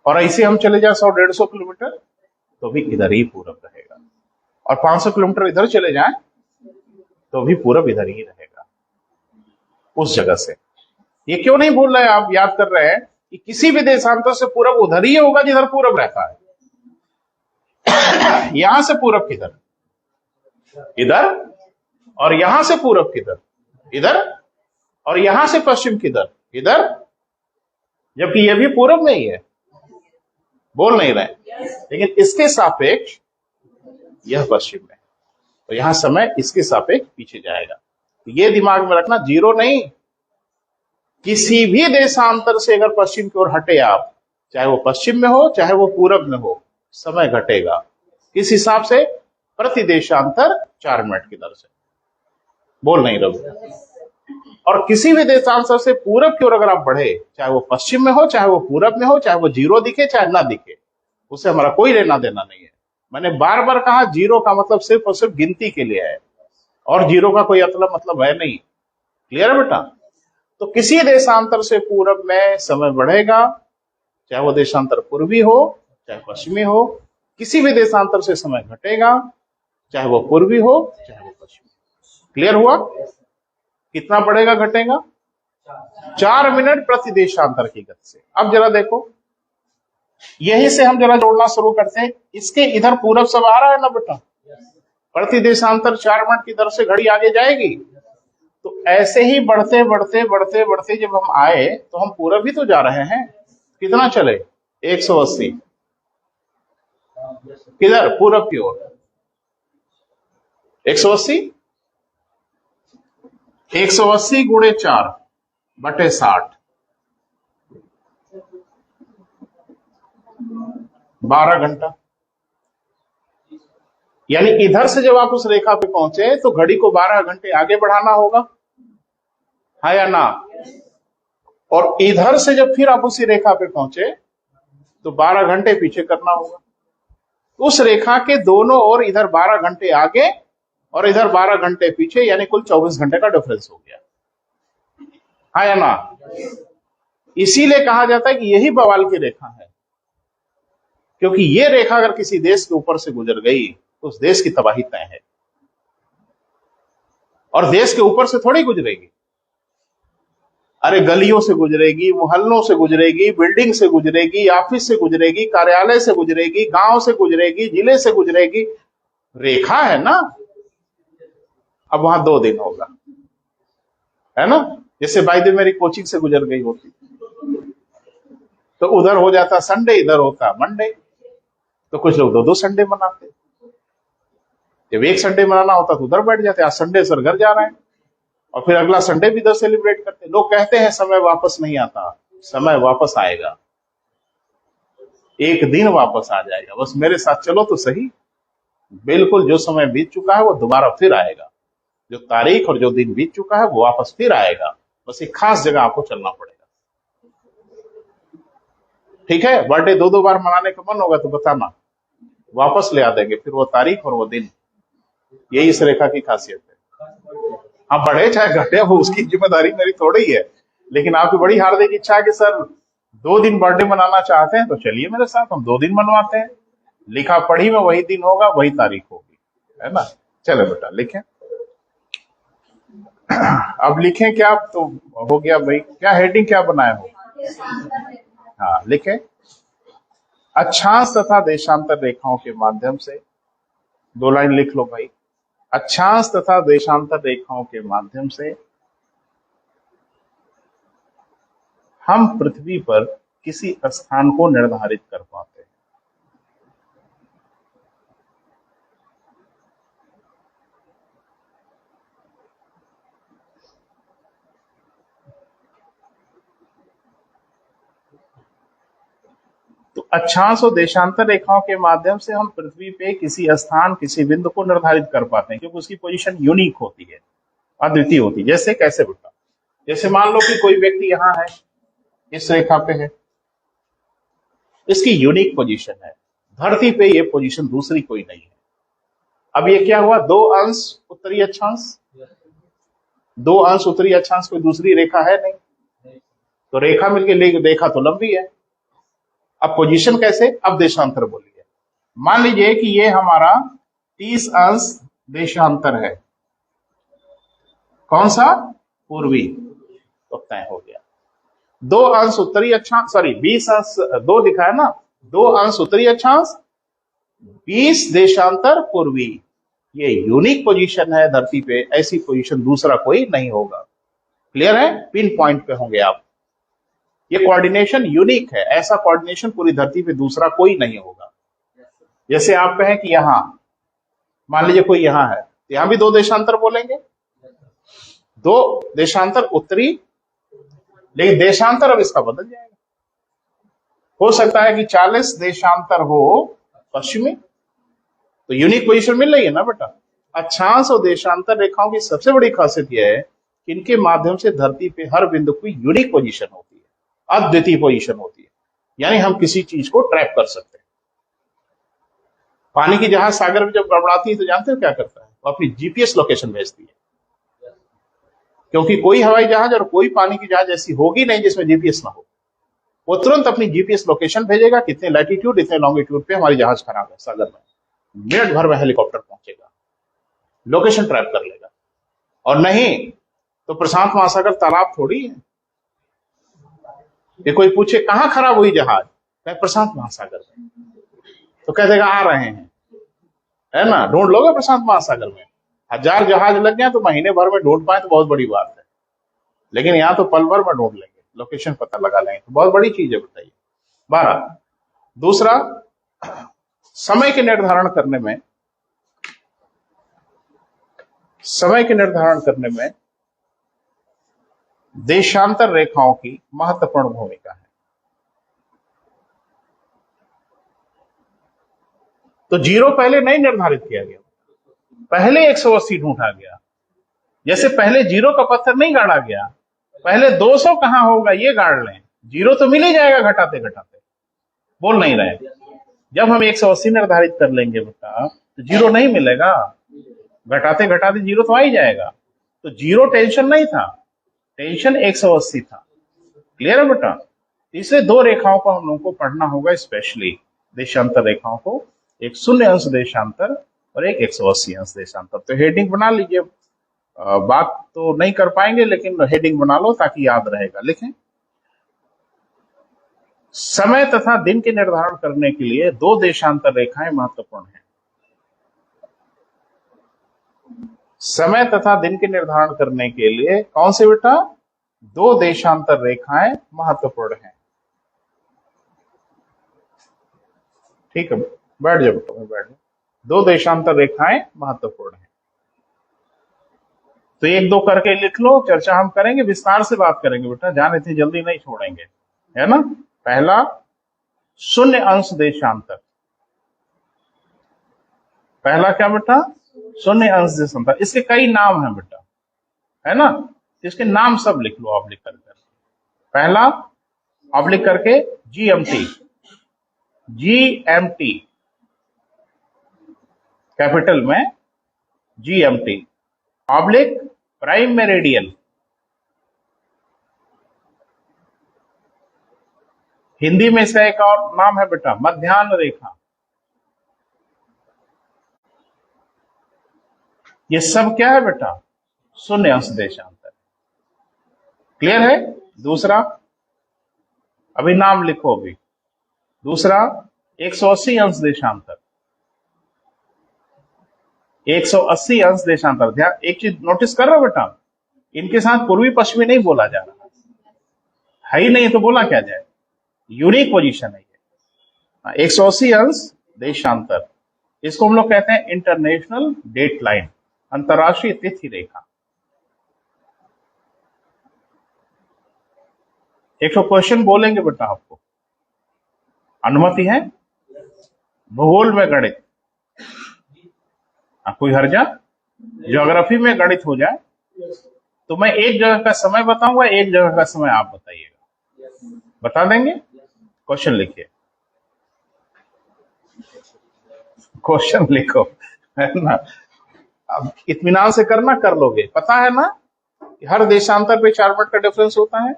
Speaker 1: और ऐसे हम चले जाए 100-150 किलोमीटर, तो भी इधर ही पूरब रहेगा। और 500 किलोमीटर इधर चले जाए तो भी पूरब इधर ही रहेगा उस जगह से। ये क्यों नहीं भूल रहे? आप याद कर रहे हैं कि किसी भी देशांतर से पूरब उधर ही होगा जिधर पूरब रहता है। यहां से पूरब किधर? इधर। और यहां से पूरब किधर? इधर। और यहां से पश्चिम किधर? इधर। जबकि यह भी पूरब में ही है, बोल नहीं रहे, लेकिन इसके सापेक्ष यह पश्चिम में, तो यहां समय इसके सापेक्ष पीछे जाएगा। तो ये दिमाग में रखना, 0 नहीं, किसी भी देशांतर से अगर पश्चिम की ओर हटे आप, चाहे वो पश्चिम में हो चाहे वो पूरब में हो, समय घटेगा। किस हिसाब से? प्रति देशांतर 4 मिनट की दर से। बोल नहीं रहे? और किसी भी देशांतर से पूरब की ओर अगर आप बढ़े, चाहे वो पश्चिम में हो, चाहे वो पूरब में हो, चाहे वो जीरो दिखे चाहे ना दिखे, उससे हमारा कोई लेना देना नहीं है। मैंने बार बार कहा, जीरो का मतलब सिर्फ और सिर्फ गिनती के लिए है, और जीरो का कोई मतलब है नहीं। क्लियर है बेटा? तो किसी देशांतर से पूरब में समय बढ़ेगा, चाहे वो देशांतर पूर्वी हो चाहे पश्चिमी हो। किसी भी देशांतर से समय घटेगा, चाहे वो पूर्वी हो चाहे वो पश्चिमी। क्लियर हुआ? कितना बढ़ेगा घटेगा? 4 मिनट प्रति देशांतर की गति से। अब जरा देखो, यहीं से हम जरा जोड़ना शुरू करते हैं। इसके इधर पूरब सब आ रहा है ना बेटा, प्रति देशांतर 4 मिनट की दर से घड़ी आगे जाएगी। तो ऐसे ही बढ़ते बढ़ते बढ़ते बढ़ते जब हम आए तो हम पूरब ही तो जा रहे हैं। कितना चले? 180। किधर? पूरब की ओर। 180 180 गुणे 4 बटे 60, 12 घंटा। यानी इधर से जब आप उस रेखा पे पहुंचे तो घड़ी को 12 घंटे आगे बढ़ाना होगा, है या ना? और इधर से जब फिर आप उसी रेखा पे पहुंचे तो 12 घंटे पीछे करना होगा। उस रेखा के दोनों ओर इधर 12 घंटे आगे और इधर 12 घंटे पीछे, यानी कुल 24 घंटे का डिफरेंस हो गया, है या ना? इसीलिए कहा जाता है कि यही बवाल की रेखा है, क्योंकि ये रेखा अगर किसी देश के ऊपर से गुजर गई तो उस देश की तबाही तय है। और देश के ऊपर से थोड़ी गुजरेगी, अरे गलियों से गुजरेगी, मोहल्लों से गुजरेगी, बिल्डिंग से गुजरेगी, ऑफिस से गुजरेगी, कार्यालय से गुजरेगी, गांव से गुजरेगी, जिले से गुजरेगी। रेखा है ना। अब वहां 2 दिन होगा, है ना? जैसे बाई द मेरी कोचिंग से गुजर गई होती तो उधर हो जाता संडे, इधर होता मंडे। तो कुछ लोग 2-2 संडे मनाते। जब एक संडे मनाना होता तो उधर बैठ जाते, आज संडे सर घर जा रहे हैं, और फिर अगला संडे भी इधर सेलिब्रेट करते। लोग कहते हैं समय वापस नहीं आता, समय वापस आएगा, एक दिन वापस आ जाएगा, बस मेरे साथ चलो तो सही। बिल्कुल, जो समय बीत चुका है वो दोबारा फिर आएगा। जो तारीख और जो दिन बीत चुका है वो वापस फिर आएगा, बस एक खास जगह आपको चलना पड़ेगा। ठीक है? बर्थडे 2-2 बार मनाने का मन होगा तो बताना, वापस ले आ देंगे फिर वो तारीख और वो दिन। यही इस रेखा की खासियत है। हाँ, बढ़े चाहे घटे वो उसकी जिम्मेदारी मेरी थोड़ी है, लेकिन आपकी बड़ी हार्दिक इच्छा है कि सर 2 दिन बर्थडे मनाना चाहते हैं तो चलिए मेरे साथ, हम 2 दिन मनवाते हैं। लिखा पढ़ी में वही दिन होगा, वही तारीख होगी, है ना? चलो बेटा लिखें। अब लिखें क्या? तो हो गया भाई, क्या हेडिंग क्या बनाए हो? हाँ लिखें, अक्षांश तथा देशांतर रेखाओं के माध्यम से। 2 लाइन लिख लो भाई। अक्षांश तथा देशांतर रेखाओं के माध्यम से हम पृथ्वी पर किसी स्थान को निर्धारित कर पाते हैं। तो अक्षांश और देशांतर रेखाओं के माध्यम से हम पृथ्वी पे किसी स्थान, किसी बिंदु को निर्धारित कर पाते हैं, क्योंकि उसकी पोजीशन यूनिक होती है, अद्वितीय होती है। जैसे कैसे बेटा? जैसे मान लो कि कोई व्यक्ति यहाँ है, इस रेखा पे है, इसकी यूनिक पोजीशन है, धरती पे ये पोजीशन दूसरी कोई नहीं है। अब ये क्या हुआ? 2 अंश उत्तरी अक्षांश, 2 अंश उत्तरी अक्षांश कोई दूसरी रेखा है नहीं, तो रेखा मिलके रेखा तो लंबी है। अब पोजीशन कैसे? अब देशांतर बोलिए। मान लीजिए कि ये हमारा 30 अंश देशांतर है, कौन सा? पूर्वी, तो तय हो गया। 2 अंश उत्तरी अक्षांश, सॉरी 20 अंश, 2 दिखा है ना, 2 अंश उत्तरी अक्षांश, 20 देशांतर पूर्वी। ये यूनिक पोजीशन है धरती पे, ऐसी पोजीशन दूसरा कोई नहीं होगा। क्लियर है? पिन पॉइंट पे होंगे आप। ये कोऑर्डिनेशन यूनिक है, ऐसा कोऑर्डिनेशन पूरी धरती पे दूसरा कोई नहीं होगा। जैसे आप कहें कि यहां, मान लीजिए कोई यहां है, तो यहां भी 2 देशांतर बोलेंगे, 2 देशांतर उत्तरी, लेकिन देशांतर अब इसका बदल जाएगा। हो सकता है कि 40 देशांतर हो पश्चिमी, तो यूनिक पोजीशन मिल रही है ना बेटा। अक्षांश और देशांतर रेखाओं की सबसे बड़ी खासियत यह है इनके माध्यम से धरती पे हर बिंदु की यूनिक पोजीशन होती है, अद्वितीय पोजीशन होती है, यानी हम किसी चीज को ट्रैप कर सकते हैं। पानी की जहाज सागर में जब गड़बड़ाती है तो जानते हो क्या करता है? वो अपनी जीपीएस लोकेशन भेजती है, क्योंकि कोई हवाई जहाज और कोई पानी की जहाज ऐसी होगी नहीं जिसमें जीपीएस ना हो। वो तुरंत अपनी जीपीएस लोकेशन भेजेगा, कितने लैटिट्यूड इतने लॉन्गिट्यूड पे हमारी जहाज खराब है सागर में, मिनट भर में हेलीकॉप्टर पहुंचेगा, लोकेशन ट्रैप कर लेगा। और नहीं तो प्रशांत महासागर तालाब थोड़ी है। ये कोई पूछे कहां खराब हुई जहाज, कहे प्रशांत महासागर में, तो कह देगा आ रहे हैं, है ना, ढूंढ लोगे प्रशांत महासागर में। 1000 जहाज लग गए तो महीने भर में ढूंढ पाए तो बहुत बड़ी बात है, लेकिन यहाँ तो पल भर में ढूंढ लेंगे, लोकेशन पता लगा लेंगे, तो बहुत बड़ी चीज है। बताइए। 12, दूसरा, समय के निर्धारण करने में देशांतर रेखाओं की महत्वपूर्ण भूमिका है। तो जीरो पहले नहीं निर्धारित किया गया, पहले 180 ढूंढा गया। जैसे पहले जीरो का पत्थर नहीं गाड़ा गया, पहले 200 कहां होगा ये गाड़ लें, जीरो तो मिल ही जाएगा घटाते घटाते। बोल नहीं रहे? जब हम 180 निर्धारित कर लेंगे बेटा तो जीरो नहीं मिलेगा, घटाते घटाते जीरो तो आ ही जाएगा। तो जीरो टेंशन नहीं था, टेंशन 180 था। क्लियर है बेटा? तीसरे 2 रेखाओं को हम लोगों को पढ़ना होगा स्पेशली, देशांतर रेखाओं को, एक 0 अंश देशांतर और एक 180 अंश देशांतर। तो हेडिंग बना लीजिए, बात तो नहीं कर पाएंगे लेकिन हेडिंग बना लो ताकि याद रहेगा। लिखें, समय तथा दिन के निर्धारण करने के लिए 2 देशांतर रेखाएं महत्वपूर्ण हैं। समय तथा दिन के निर्धारण करने के लिए कौन से बेटा? 2 देशांतर रेखाएं महत्वपूर्ण हैं। ठीक है, बैठ जाओ बेटा, बैठ जाओ। 2 देशांतर रेखाएं महत्वपूर्ण हैं। तो 1-2 करके लिख लो, चर्चा हम करेंगे, विस्तार से बात करेंगे बेटा, जान इतनी जल्दी नहीं छोड़ेंगे, है ना। पहला 0 अंश देशांतर, पहला क्या बेटा? 0 अंश देशांतर। इसके कई नाम हैं बेटा, है ना, इसके नाम सब लिख लो ऑब्लिक करके। पहला ऑब्लिक करके जीएमटी, जीएमटी कैपिटल में, GMT oblique prime meridian, Hindi में इसका एक और नाम है बेटा मध्याह्न रेखा। ये सब क्या है बेटा? 0 अंश देशांतर। क्लियर है? दूसरा, अभी नाम लिखो अभी, दूसरा 180 अंश देशांतर, 180 अंश देशांतर। ध्यान, एक चीज नोटिस कर रहे हो बेटा, इनके साथ पूर्वी पश्चिमी नहीं बोला जा रहा है ही नहीं, तो बोला क्या जाए, यूनिक पोजीशन है ये। 180 अंश देशांतर, इसको हम लोग कहते हैं इंटरनेशनल डेट लाइन, अंतरराष्ट्रीय तिथि रेखा। एक तो क्वेश्चन बोलेंगे बेटा आपको, अनुमति है? भूगोल में गणित, कोई हर्जा? ज्योग्राफी में गणित हो जाए तो मैं एक जगह का समय बताऊंगा, एक जगह का समय आप बताइएगा, बता देंगे? क्वेश्चन लिखिए, क्वेश्चन लिखो, है ना। अब इत्मीनान से करना, कर लोगे, पता है ना कि हर देशांतर पे 4 मिनट का डिफरेंस होता है।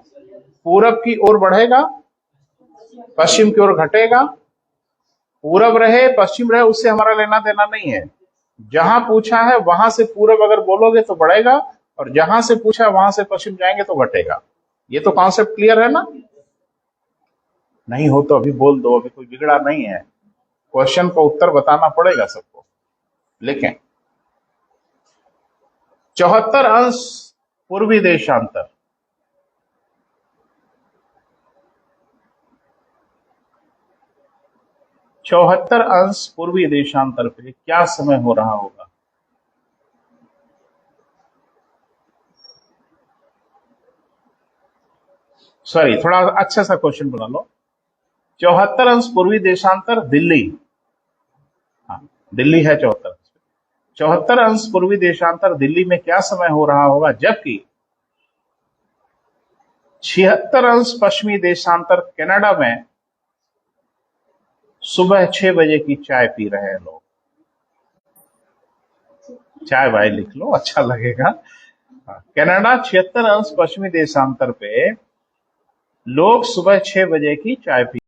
Speaker 1: पूरब की ओर बढ़ेगा, पश्चिम की ओर घटेगा, पूरब रहे पश्चिम रहे उससे हमारा लेना देना नहीं है। जहां पूछा है वहां से पूरब अगर बोलोगे तो बढ़ेगा, और जहां से पूछा है वहां से पश्चिम जाएंगे तो घटेगा। ये तो कॉन्सेप्ट क्लियर है ना? नहीं हो तो अभी बोल दो, अभी कोई बिगड़ा नहीं है, क्वेश्चन का उत्तर बताना पड़ेगा सबको। लिखें, 74 अंश पूर्वी देशांतर, 74 अंश पूर्वी देशांतर पे क्या समय हो रहा होगा? सॉरी, थोड़ा अच्छा सा क्वेश्चन बना लो। 74 अंश पूर्वी देशांतर दिल्ली, हाँ दिल्ली है 74 अंश पूर्वी देशांतर दिल्ली में क्या समय हो रहा होगा, जबकि 76 अंश पश्चिमी देशांतर कनाडा में सुबह 6 बजे की चाय पी रहे हैं लोग। चाय भाई लिख लो, अच्छा लगेगा। कनाडा 76 अंश पश्चिमी देशांतर पे लोग सुबह 6 बजे की चाय पी